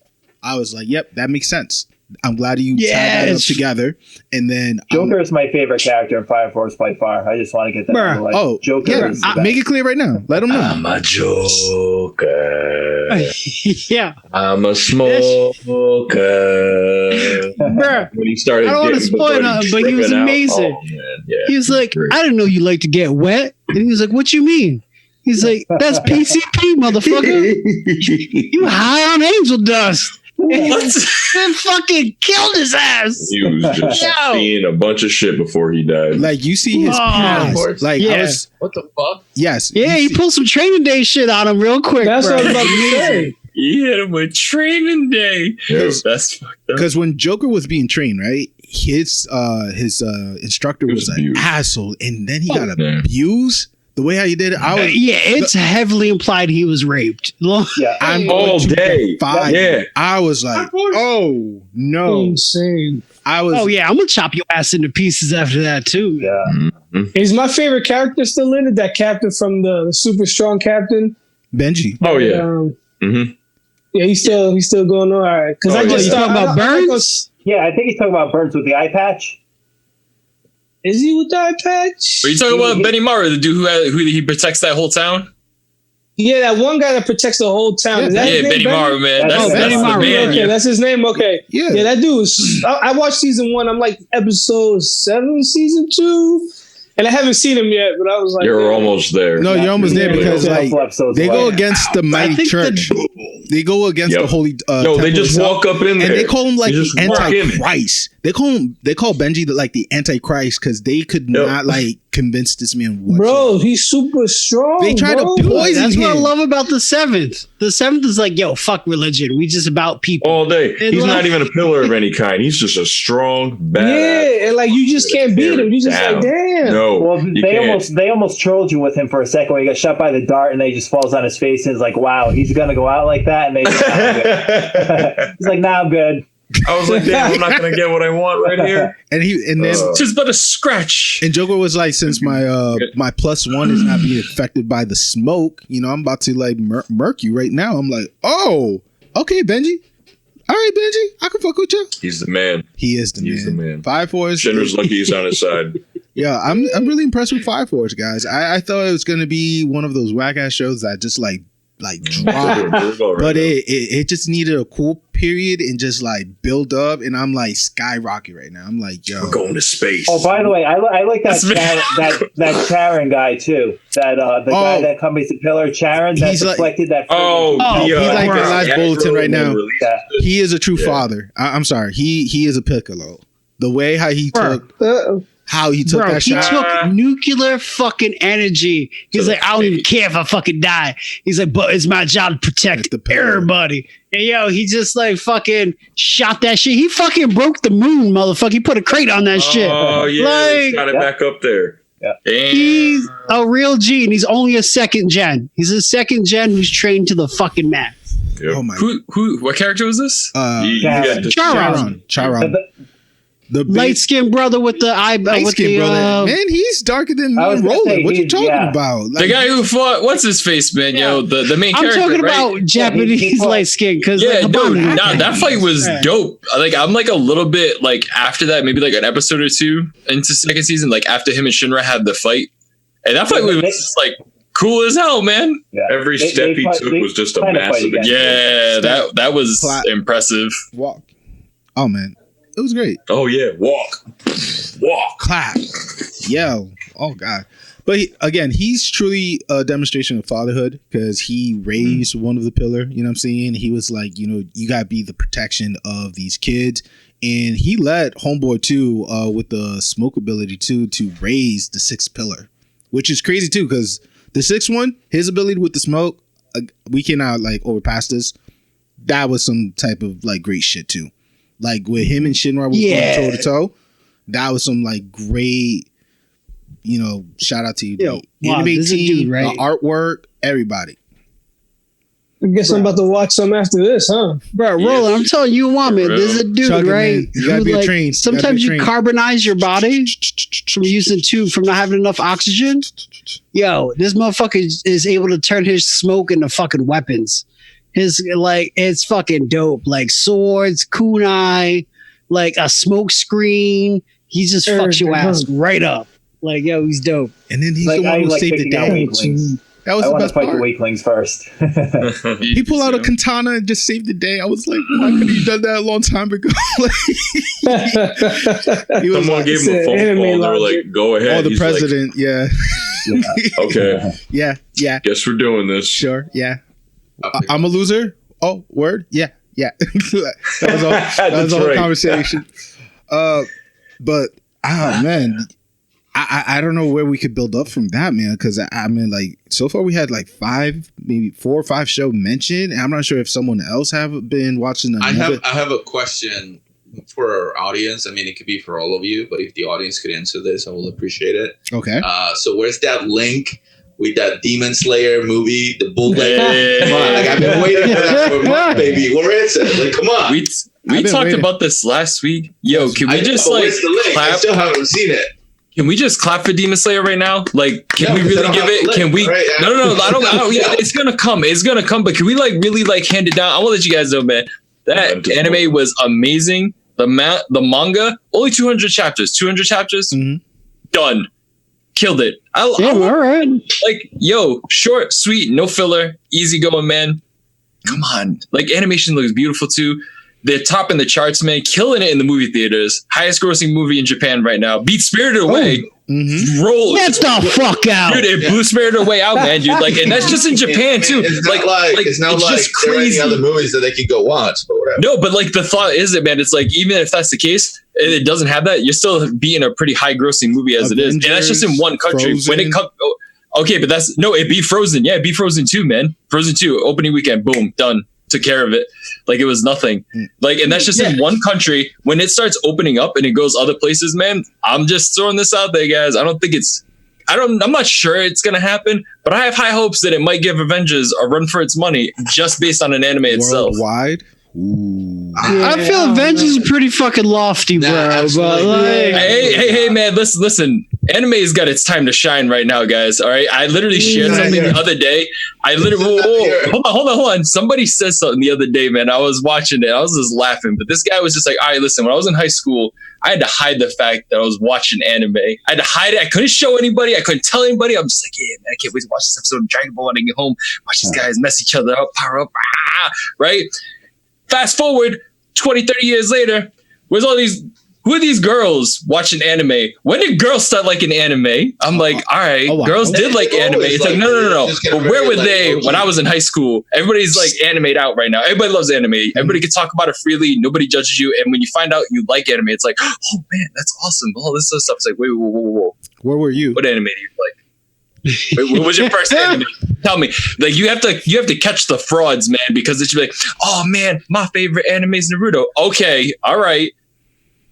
I was like, yep, that makes sense. I'm glad you tied that up together. And then Joker is my favorite character in Fire Force by far. I just want to get that out of the way. Joker is the best. Make it clear right now. Let them know. I'm a Joker. Yeah. I'm a smoker. Bruh, when he started, I don't want to spoil it, but he was amazing. He was like, I didn't know you like to get wet. And he was like, what you mean? He's like, that's PCP, motherfucker. You high on angel dust. What? And fucking killed his ass. He was just seeing a bunch of shit before he died. Like, you see his past. Like, what the fuck? Yes. Yeah, he pulled some training day shit on him real quick. That's what I was about to say. He hit him with training day. That's fucked up. Because when Joker was being trained, right, his instructor was an asshole, and then he got abused. The way how you did it, it's heavily implied he was raped. I'm all day. I was like, oh no, insane. I'm gonna chop your ass into pieces after that too. Yeah, is my favorite character still in it? That captain from the super strong captain, Benji. Oh yeah, yeah, he's still going on. All right, because I just talking about Burns. Yeah, I think he's talking about Burns with the eye patch. Is he with the eye patch? Are you talking about Benny Maru, the dude who he protects that whole town? Yeah, that one guy that protects the whole town. Yeah, Benny Maru, man. That's Benny Maru. Okay, that's his name. Okay. Yeah, that dude was. I watched season 1. I'm like episode 7, season 2. And I haven't seen him yet, but I was like, you're almost there. No, you're almost there because like they go against the mighty church. They go against the holy. No, they just walk up in there, and they call him like the Antichrist. They call Benji like the Antichrist because they could not like convince this man. Bro, he's super strong. They try to poison That's him. what I love about the 7th. The 7th is like, yo, fuck religion. We just about people all day. He's not even a pillar of any kind. He's just a strong, badass. Yeah, and like you just can't beat him. You just like, damn. No, well, they almost trolled you with him for a second when he got shot by the dart, and then he just falls on his face and is like, wow, he's gonna go out like that, and they. He's like, nah, I'm good. I was like, damn, I'm not gonna get what I want right here. And then just but a scratch. And Joker was like, since my +1 is not being affected by the smoke, I'm about to like murk you right now. I'm like, oh, okay, Benji. All right, Benji, I can fuck with you. He's the man. He is the man. He's the man. Fire Force. Shinra's lucky he's on his side. Yeah, I'm really impressed with Fire Force, guys. I thought it was gonna be one of those whack ass shows that just like drop, but it just needed a cool period and just like build up, and I'm like skyrocket right now. I'm like, yo, we're going to space. Oh, by the way, I like that Charon guy too. That the guy that comes to Pillar, Charon, that deflected that. He's like the last bulletin right now. He is a true father. I'm sorry, he is a Piccolo. The way how he took. That shot. He took nuclear fucking energy. He's like, I don't even care if I fucking die. He's like, but it's my job to protect everybody. And he just like fucking shot that shit. He fucking broke the moon, motherfucker. He put a crate on that shit. Oh yeah, he's got it back up there. Yeah. He's a real G, and he's only a second gen. He's a second gen who's trained to the fucking max. Yep. Oh my. What character was this? Charon. The light skinned brother with the eye. With the brother. Man, he's darker than me and Roland. What you talking about? Like, the guy who fought, what's his face, man? Yo, the main character. I'm talking right? about Japanese light skin. Because that fight was dope. Like, I'm like a little bit like after that, maybe like an episode or two into second season, like after him and Shinra had the fight, and that fight was just like cool as hell, man. Yeah. Every step he took was just a massive. Yeah, that was impressive. Walk. Oh man. It was great. Oh yeah, walk, clap, yell. Oh god! But again, he's truly a demonstration of fatherhood because he raised one of the pillar. You know what I'm saying? He was like, you gotta be the protection of these kids, and he let Homeboy too, with the smoke ability too, to raise the sixth pillar, which is crazy too because the sixth one, his ability with the smoke, we cannot like overpass this. That was some type of like great shit too. Like with him and Shinra was going toe to toe, that was some like great, shout out to you, the anime team, dude, right? The artwork, everybody. I guess I'm about to watch some after this, huh? Bro, Roland, I'm telling you what, man. There's a dude, right? You gotta be trained. Sometimes you carbonize your body from not having enough oxygen. Yo, this motherfucker is able to turn his smoke into fucking weapons. It's fucking dope. Like swords, kunai, like a smoke screen. He just fucks your ass right up. Like, yo, he's dope. And then he's the one who saved the day. That was the best part. I want to fight the weaklings first. He pulled out a katana and just saved the day. I was like, why could he done that a long time ago? Someone gave him a phone call. They were like, go ahead. Oh, the president. Like, okay. Yeah. Guess we're doing this. Sure. Yeah. I'm a loser. Oh, word. Yeah. That was all the conversation. But man, I don't know where we could build up from that, man. Because I mean, like so far we had like 4 or 5 shows mentioned. And I'm not sure if someone else have been watching. I have a question for our audience. I mean, it could be for all of you, but if the audience could answer this, I will appreciate it. Okay. So where's that link with that Demon Slayer movie, the bootleg? Come on, like I've been waiting for that for a month, baby. Where is it? Like, come on. We talked about this last week. Yo, can we just like clap? I still haven't seen it. Can we just clap for Demon Slayer right now? Like, can we really give it? Can we? Right, no. I don't. Yeah, it's gonna come. It's gonna come. But can we like really like hand it down? I want to let you guys know, man. That anime was amazing. The manga only 200 chapters. 200 chapters. Mm-hmm. Done. Killed it. All right. Like, yo, short, sweet, no filler, easy going, man. Come on. Like, animation looks beautiful too. They're topping the charts, man. Killing it in the movie theaters. Highest grossing movie in Japan right now. Beat Spirited Away. Mm-hmm. Roll. Get the fuck out. Dude, it blew Spirited Away out, man, dude. Like, and that's just in Japan too. It's not like just crazy. There are any other movies that they could go watch, but whatever. No, but like the thought is that, man, it's like even if that's the case, and it doesn't have that, you're still being a pretty high grossing movie as Avengers, it is. And that's just in one country. Frozen. When it comes okay, but it beat Frozen. Yeah, it beat Frozen 2, man. Frozen 2, opening weekend, boom, done. Took care of it. Like it was nothing. Like, and that's just in one country. When it starts opening up and it goes other places, man, I'm just throwing this out there, guys. I'm not sure it's gonna happen, but I have high hopes that it might give Avengers a run for its money just based on an anime itself. Worldwide? Ooh. I feel Avengers is pretty fucking lofty, bro. But like, hey, man, listen. Anime's got its time to shine right now, guys. All right, I literally shared something the other day. Hold on. Somebody said something the other day, man. I was watching it. I was just laughing, but this guy was just like, "All right, listen. When I was in high school, I had to hide the fact that I was watching anime. I had to hide it. I couldn't show anybody. I couldn't tell anybody. I'm just like, yeah, man, I can't wait to watch this episode of Dragon Ball when I get home. Watch these guys mess each other up, power up, right?" Fast forward 20, 30 years later, who are these girls watching anime? When did girls start liking anime? I'm like, all right, girls did like anime. It's like, no. But where were they when I was in high school? Everybody's like animate out right now. Everybody loves anime. Everybody can talk about it freely. Nobody judges you. And when you find out you like anime, it's like, oh man, that's awesome. All this other stuff. It's like, wait, whoa. Where were you? What anime do you like? Wait, what was your first anime? Tell me. Like you have to catch the frauds, man, because it's like, oh man, my favorite anime is Naruto. Okay, all right.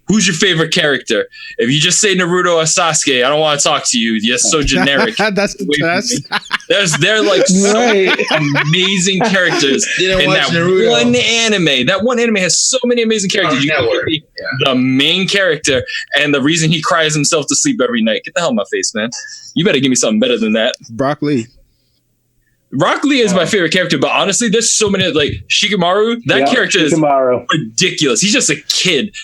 who's your favorite character? If you just say Naruto or Sasuke, I don't want to talk to you. You're so generic. That's the test. They're like so amazing characters in that Naruto. One anime. That one anime has so many amazing characters. You can be the main character, and the reason he cries himself to sleep every night. Get the hell out of my face, man. You better give me something better than that. Broccoli. Rock Lee is my favorite character, but honestly, there's so many, like Shikamaru. That character is ridiculous. He's just a kid.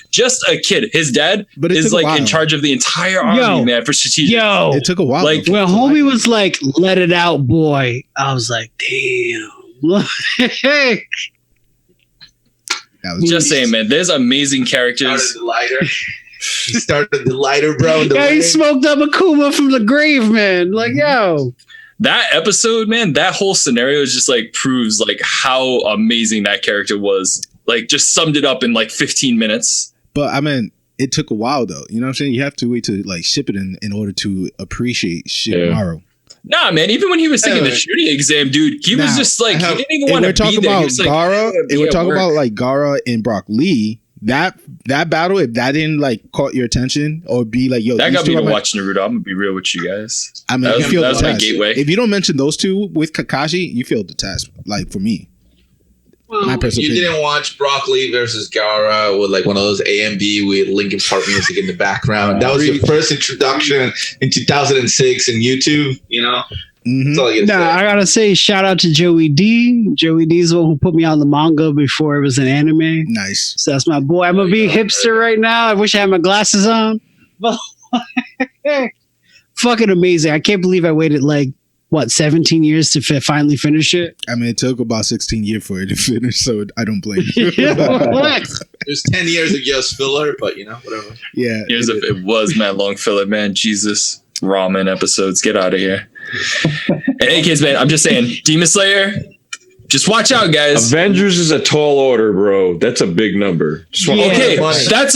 His dad is like in charge of the entire army, man, for strategic. It took a while. Like when homie was like, "Let it out, boy," I was like, "Damn." Just saying, man. There's amazing characters. He started the lighter, bro. He smoked up Akuma from the grave, man. Like, yo. That episode, man, that whole scenario is just like proves like how amazing that character was. Like, just summed it up in like 15 minutes. But I mean, it took a while though. You know what I'm saying? You have to wait to like ship it in order to appreciate Shikamaru. Nah, man. Even when he was taking the shooting exam, dude, he was just like, he didn't even want to be there. We're talking about like Gaara and Brock Lee. That battle, if that didn't like caught your attention or be like, yo, that got me to watch Naruto. I'm gonna be real with you guys. I mean, that was my gateway. If you don't mention those two with Kakashi, you feel detached. Like for me, my personal opinion. Didn't watch Brock Lee versus Gaara with like one of those A&B with Linkin Park music in the background. That was your first introduction in 2006 in YouTube. You know. Mm-hmm. I gotta say, shout out to Joey D. Joey D is the one who put me on the manga before it was an anime. Nice. So that's my boy. I'm a big hipster right now. I wish I had my glasses on. But fucking amazing. I can't believe I waited like 17 years to finally finish it. I mean, it took about 16 years for it to finish, so I don't blame you. There's 10 years of just filler, but you know, whatever. Yeah. It was mad long filler, man. Jesus. Ramen episodes. Get out of here. In any case, man, I'm just saying, Demon Slayer, just watch out, guys. Avengers is a tall order, bro. That's a big number. Okay, that's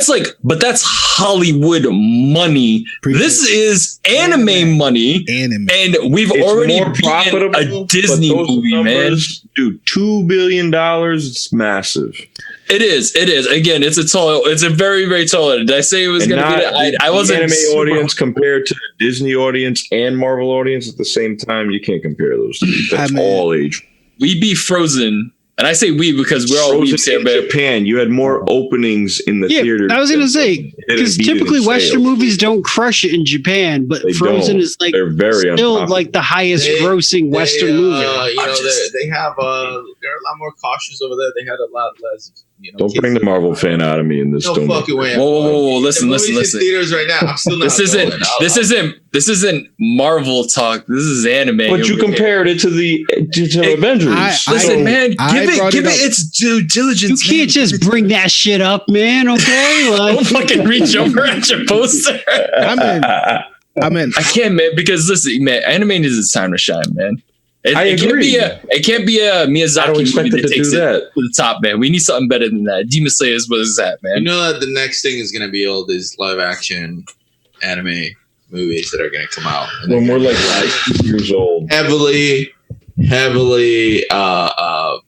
like, but that's Hollywood money. This is anime money, and we've already beaten a Disney movie, numbers, man. Dude, $2 billion. It's massive. It is. Again, it's a very, very tall order. Did I say it was going to be? I wasn't. Anime audience compared to the Disney audience and Marvel audience at the same time. You can't compare those two. That's all age. We beat Frozen. And I say we because we're all weebs here, in Japan. You had more openings in the theater. I was going to say, because typically Western movies don't crush it in Japan, but Frozen is like still like the highest grossing Western movie. They have they're a lot more cautious over there. They had a lot less. Don't bring the Marvel fan out of me in this. No fucking way. Whoa! Listen. Theaters right now. I'm still not. This isn't Marvel talk. This is anime. But you compared it to Avengers. Listen, man. Give it its due diligence. You can't just bring that shit up, man. Okay, don't fucking reach over at your poster. I mean, I can't, man. Because listen, man, anime needs its time to shine, man. I agree. It can't be a Miyazaki movie that takes it to the top, man. We need something better than that. Demon Slayer is what is that, man. You know that the next thing is going to be all these live action anime movies that are going to come out. When we're like 2 years old. Heavily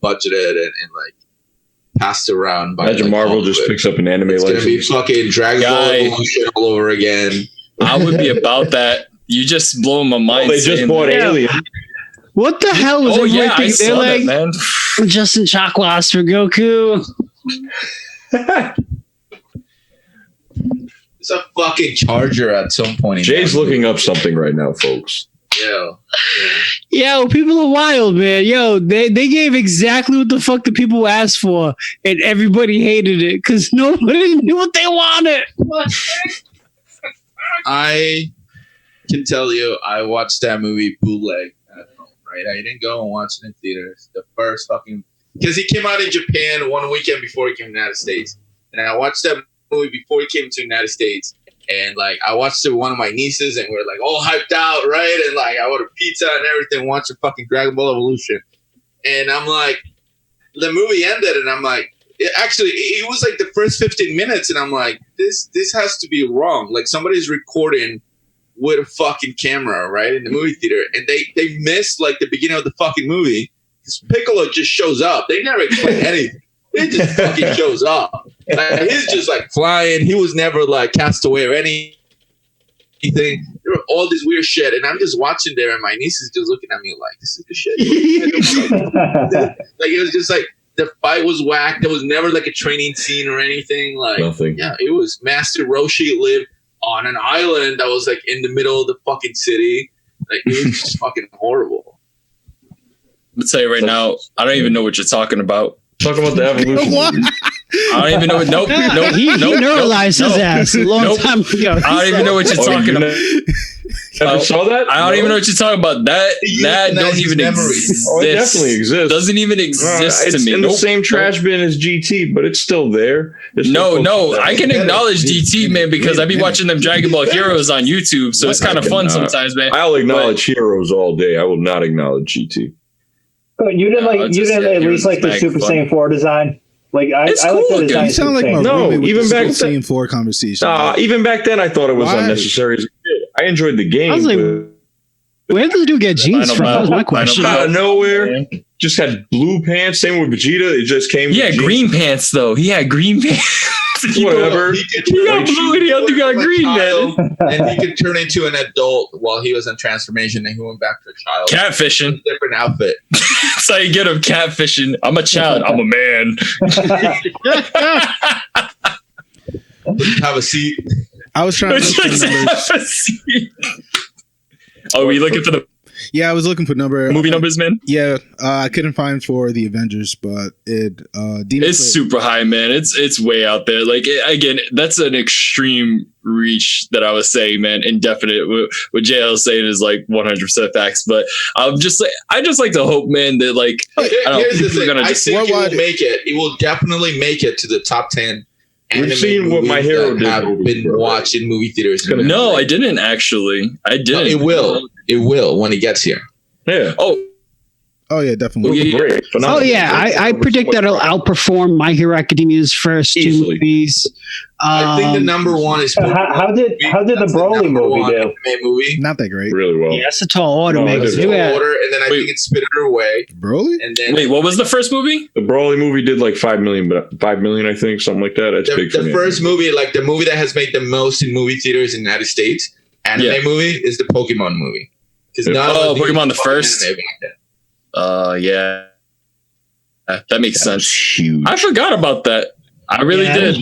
budgeted and like passed around by. Imagine Marvel just picks up an anime. It's going to be fucking Dragon Ball Evolution all over again. I would be about that. You just blowing my mind. Well, they just bought Alien. What the hell was everything? I saw like, that, man. Justin Chakwas for Goku. It's a fucking charger at some point. Jay's looking up something right now, folks. Yo, people are wild, man. Yo, they gave exactly what the fuck the people asked for, and everybody hated it because nobody knew what they wanted. I can tell you, I watched that movie bootleg. Right, I didn't go and watch it in theaters. The first fucking because he came out in Japan one weekend before he came to the United States, and I watched that movie before he came to the United States, and like I watched it with one of my nieces, and we're like all hyped out, right? And like I ordered pizza and everything, watching fucking Dragon Ball Evolution, and I'm like, the movie ended, and I'm like, it was like the first 15 minutes, and I'm like, this has to be wrong. Like somebody's recording with a fucking camera, right, in the movie theater, and they missed like the beginning of the fucking movie because Piccolo just shows up. They never explain anything. It just fucking shows up, He's just like flying. He was never like cast away or anything. There were all this weird shit, and I'm just watching there, and my niece is just looking at me like, "This is the shit." Like it was just like the fight was whack. There was never like a training scene or anything. Like nothing. Yeah, it was Master Roshi lived on an island that was like in the middle of the fucking city. Like it was just fucking horrible. I'm gonna tell you right now, I don't even know what you're talking about. Talk about the evolution. What? I don't even know. Nope. He neuralized his ass a long time ago. I don't even know what you're talking about. Ever saw that? I don't even know what you're talking about. That don't even exist. Oh, it definitely exists. Doesn't even exist to it's me. in the same trash bin as GT, but it's still there. It's No. I can acknowledge GT, man, because I be watching them Dragon Ball Heroes on YouTube, so it's kind of fun sometimes, man. I'll acknowledge Heroes all day. I will not acknowledge GT. But you didn't at least like the Super Saiyan 4 design. Like I It's like cool, the design. You sound like my No, roommate with even the back Super then- Saiyan 4 conversation. Even back then, I thought it was Why? unnecessary as a kid. I enjoyed the game. I was like, but where did the dude get jeans from? That was my question. out of nowhere, just had blue pants. Same with Vegeta. It just came. He had with green pants though. He had green pants. Whatever. He got blue and he had to got green, man. And he could turn into an adult while he was in transformation, and he went back to a child. Catfishing. Different outfit. That's how you get him catfishing. I'm a child. I'm a man. Have a seat. I was trying to look for numbers. Have a seat. Oh, were you looking for the Yeah, I was looking for movie numbers, man? Yeah, I couldn't find for the Avengers, but It's super high, man. It's way out there. Like again, that's an extreme reach that I was saying, man. Indefinite. What JL is saying is like 100% facts, but I just like to hope, man, that like Here's the thing. I just think it will make it. It will definitely make it to the top 10. We've seen what My Hero did. Have been watched in movie theaters. No, I didn't actually. I didn't. No, it will. It will when it gets here. Yeah. Oh yeah, definitely. Great. Oh yeah, I predict that it'll outperform My Hero Academia's first two movies. I think the number one is. How did the Broly movie do? Movie. Not that great. Really well. Yeah, that's a tall order, man. It's a tall order, and then I think it Spirited Away. Broly? And then wait, what was the first movie? The Broly movie did like 5 million, I think, something like that. That's big for me. The first movie, like the movie that has made the most in movie theaters in the United States, anime movie, is the Pokemon movie. Pokemon the first. Yeah, that makes sense. Huge. I forgot about that. I really did.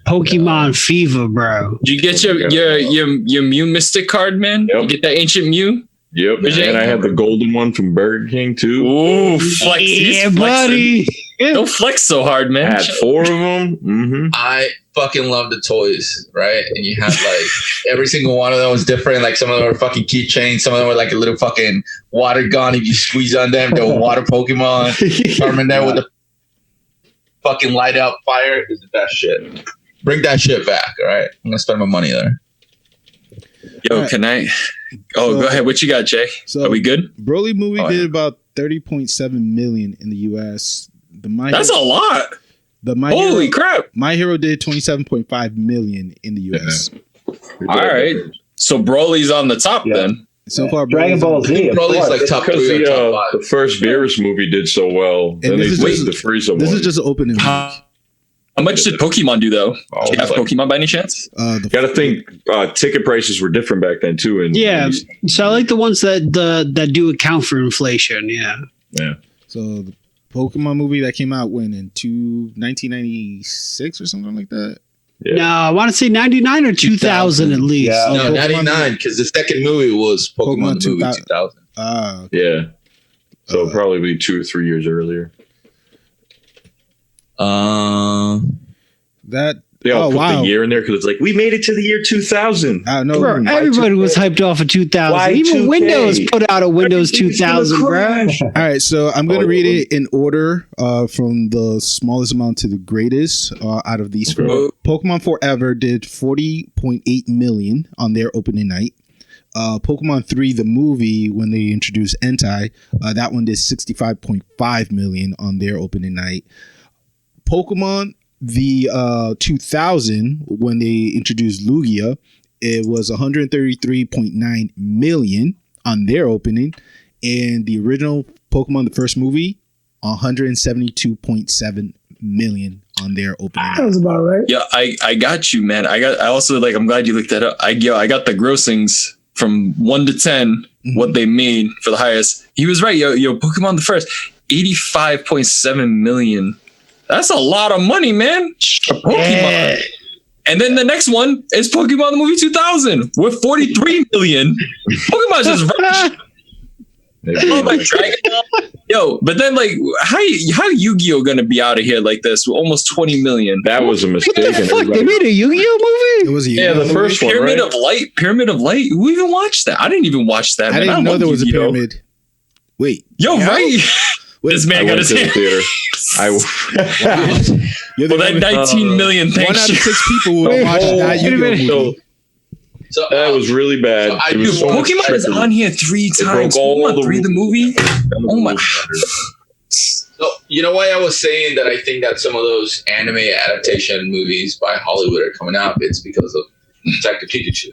Pokemon Fever, bro. Did you get your Mew Mystic card, man? Yep. You get that ancient Mew? Yep. And I had the golden one from Burger King too. Ooh, flex. Yeah, buddy. Don't flex so hard, man. I had 4 of them. Mm-hmm. I fucking love the toys, right? And you had like every single one of them was different. Like some of them were fucking keychains, some of them were like a little fucking water gun. If you squeeze on them, they were water Pokemon. Charmander with the fucking light out fire is the best shit. Bring that shit back, all right? I'm gonna spend my money there. Yo, right. can I? Oh, go ahead. What you got, Jay? Are we good? Broly movie did about 30.7 million in the US. That's a lot. Holy crap! My Hero did 27.5 million in the US. All right, so Broly's on the top then. So far, Dragon Ball Z. Broly's like top 3 or top 5. The first Beerus movie did so well. And Then they this played the Frieza one. This is just an opening week. How much did Pokemon do though? Do you have Pokemon by any chance? Gotta think ticket prices were different back then too. Yeah, so I like the ones that do account for inflation. Yeah. So the Pokemon movie that came out when in 1996 or something like that. Yeah. No, I want to say 99 or 2000 at least. Yeah. No, 99, because the second movie was Pokemon movie 2000. Okay. Yeah. So it'll probably be 2 or 3 years earlier. That They all put the year in there because it's like, we made it to the year 2000. No, bro, everybody was hyped off of 2000. Even Windows put out a Windows 2000, bro. All right, so I'm going to read it in order from the smallest amount to the greatest out of these 4. Pokemon Forever did 40.8 million on their opening night. Pokemon 3, the movie, when they introduced Entei, that one did 65.5 million on their opening night. Pokemon the 2000, when they introduced Lugia, it was 133.9 million on their opening, and the original Pokemon, the first movie, 172.7 million on their opening. That was about right. Yeah, I got you, man. I also like, I'm glad you looked that up. I got the grossings from 1 to 10, what they made for the highest. He was right, yo, Pokemon the first, 85.7 million. That's a lot of money, man. Pokemon. Yeah. And then the next one is Pokemon the movie 2000 with 43 million. Pokemon's just rubbish. Oh, like Dragon Ball. Yo, but then like how Yu-Gi-Oh gonna be out of here like this with almost 20 million? That was a mistake. What the fuck? They made a Yu-Gi-Oh movie? It was the first one, Pyramid right? of Light. Pyramid of Light. Who even watched that? I didn't even watch that. I didn't know there was Yu-Gi-Oh. A pyramid. Wait. Yo, right? This man got his hand. Theater. Well, that 19 million. One out of 6 people will watch that Yu-Gi-Oh movie. So that was really bad. Pokemon is on here 3 times. Pokemon 3 the movie. Oh my. So you know why I was saying that I think that some of those anime adaptation movies by Hollywood are coming out? It's because of Detective Pikachu.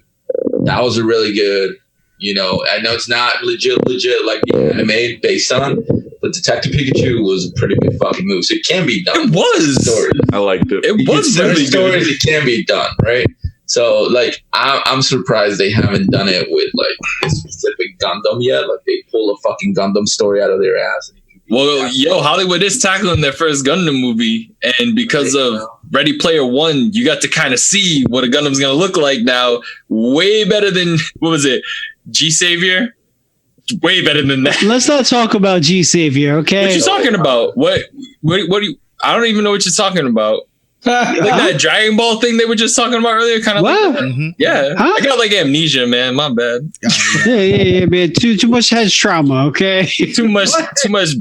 That was a really good. You know, I know it's not legit like the anime based on, but Detective Pikachu was a pretty good fucking movie. So it can be done. It was. Stories. I liked it. It was really stories. It can be done, right? So, like, I'm surprised they haven't done it with, like, a specific Gundam yet. Like, they pull a fucking Gundam story out of their ass. Well, yo, Hollywood is tackling their first Gundam movie. And because of Ready Player One, you got to kind of see what a Gundam's going to look like now. Way better than, what was it? G-Savior? Way better than that. Let's not talk about G-Savior, okay? What you talking about? What do you, I don't even know what you're talking about. Like that Dragon Ball thing they were just talking about earlier, kind of. What? Like yeah, I got like amnesia, man. My bad. Yeah, man. Too much head trauma. Okay. too much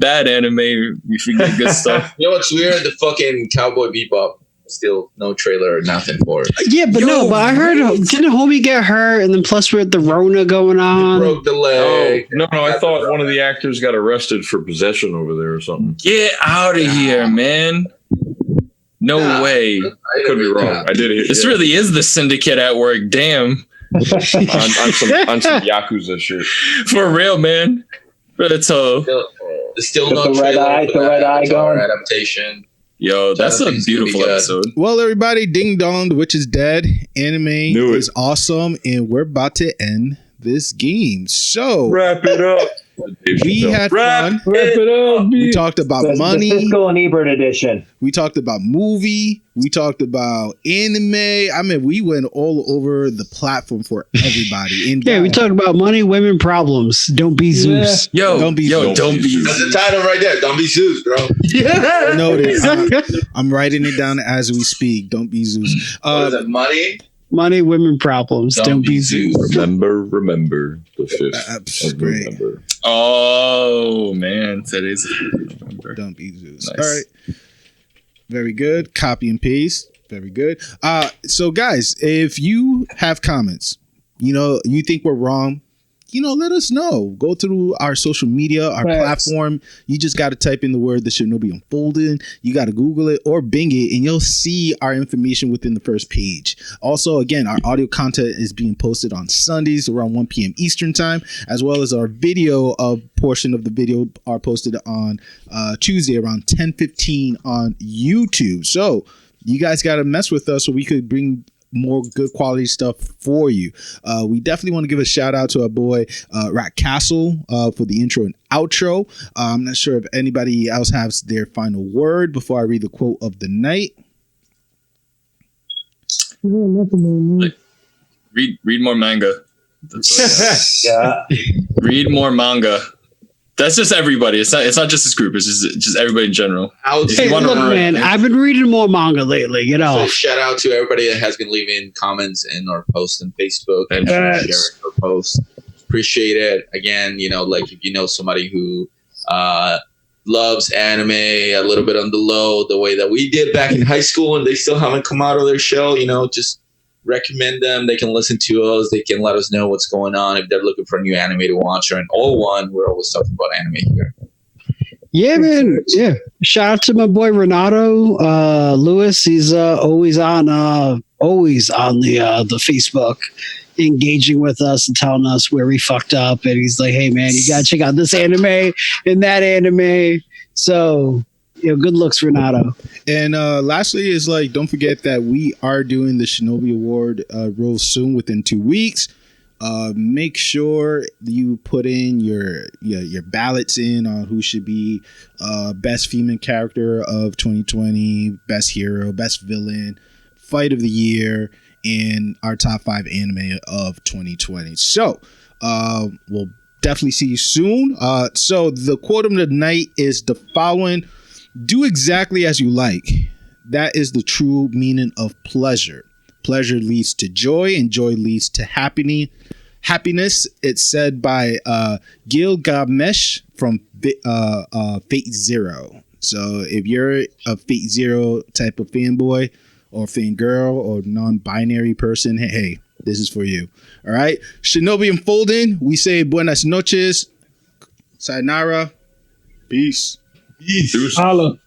bad anime. We forget good stuff. You know what's weird? The fucking Cowboy Bebop. Still no trailer or nothing for it. Yeah, but but I heard didn't homie get hurt, and then plus with the Rona going on, he broke the leg. No, I thought one of the actors got arrested for possession over there or something. Get out of here, man. No way. I could be wrong. I did it. This really is the syndicate at work. Damn. on some Yakuza shit. For real, man. There's still no trailer. The red eye going. Adaptation. Yo, that's a beautiful episode. Well, everybody, Ding Dong, the Witch is dead. Anime is awesome, and we're about to end this game. So wrap it up. We had fun. Wrap it up. We talked about money. The Fiscal and Ebert edition. We talked about movie. We talked about anime. I mean, we went all over the platform for everybody. Yeah, we talked about money, women, problems. Don't be Zeus. Yo, don't be Zeus. That's the title right there. Don't be Zeus, bro. Yeah. Notice. I'm writing it down as we speak. Don't be Zeus. What is it, money? Money, women, problems. Don't be Zeus. Remember the 5th of November. Oh, man. Today's November. Don't be Zeus. Nice. All right. Very good. Copy and paste. Very good. So, guys, if you have comments, you think we're wrong, let us know. Go through our social media, our platform. You just got to type in the word The Shinobi Unfolding. You got to Google it or Bing it, and you'll see our information within the first page. Also, again, our audio content is being posted on Sundays around 1 p.m. Eastern time, as well as our video portion of the video are posted on Tuesday around 10:15 on YouTube. So you guys got to mess with us so we could bring more good quality stuff for you. We definitely want to give a shout out to our boy Rat Castle for the intro and outro. I'm not sure if anybody else has their final word before I read the quote of the night. Read more manga. Yeah. Read more manga. That's just everybody. It's not just this group. It's just everybody in general. Hey, look, man, I've been reading more manga lately. So shout out to everybody that has been leaving comments in our posts on Facebook and sharing our posts. Appreciate it. Again, like if you know somebody who loves anime a little bit on the low, the way that we did back in high school, and they still haven't come out of their shell, just recommend them. They can listen to us. They can let us know what's going on if they're looking for a new anime to watch or an old one. We're always talking about anime here. Yeah, man. Yeah. Shout out to my boy Renato Lewis. He's always on the Facebook, engaging with us and telling us where we fucked up. And he's like, "Hey, man, you gotta check out this anime and that anime." So good looks, Renato. And lastly is like, don't forget that we are doing the Shinobi Award real soon, within 2 weeks. Make sure you put in your ballots in on who should be best female character of 2020, best hero, best villain, fight of the year, and our top 5 anime of 2020. So we'll definitely see you soon. So the quote of the night is the following: do exactly as you like. That is the true meaning of pleasure. Pleasure leads to joy, and joy leads to happiness. It's said by Gilgamesh from Fate Zero. So if you're a Fate Zero type of fanboy or fangirl or non-binary person, hey, this is for you. All right. Shinobi Unfolding, we say buenas noches. Sayonara. Peace. Peace. Holla.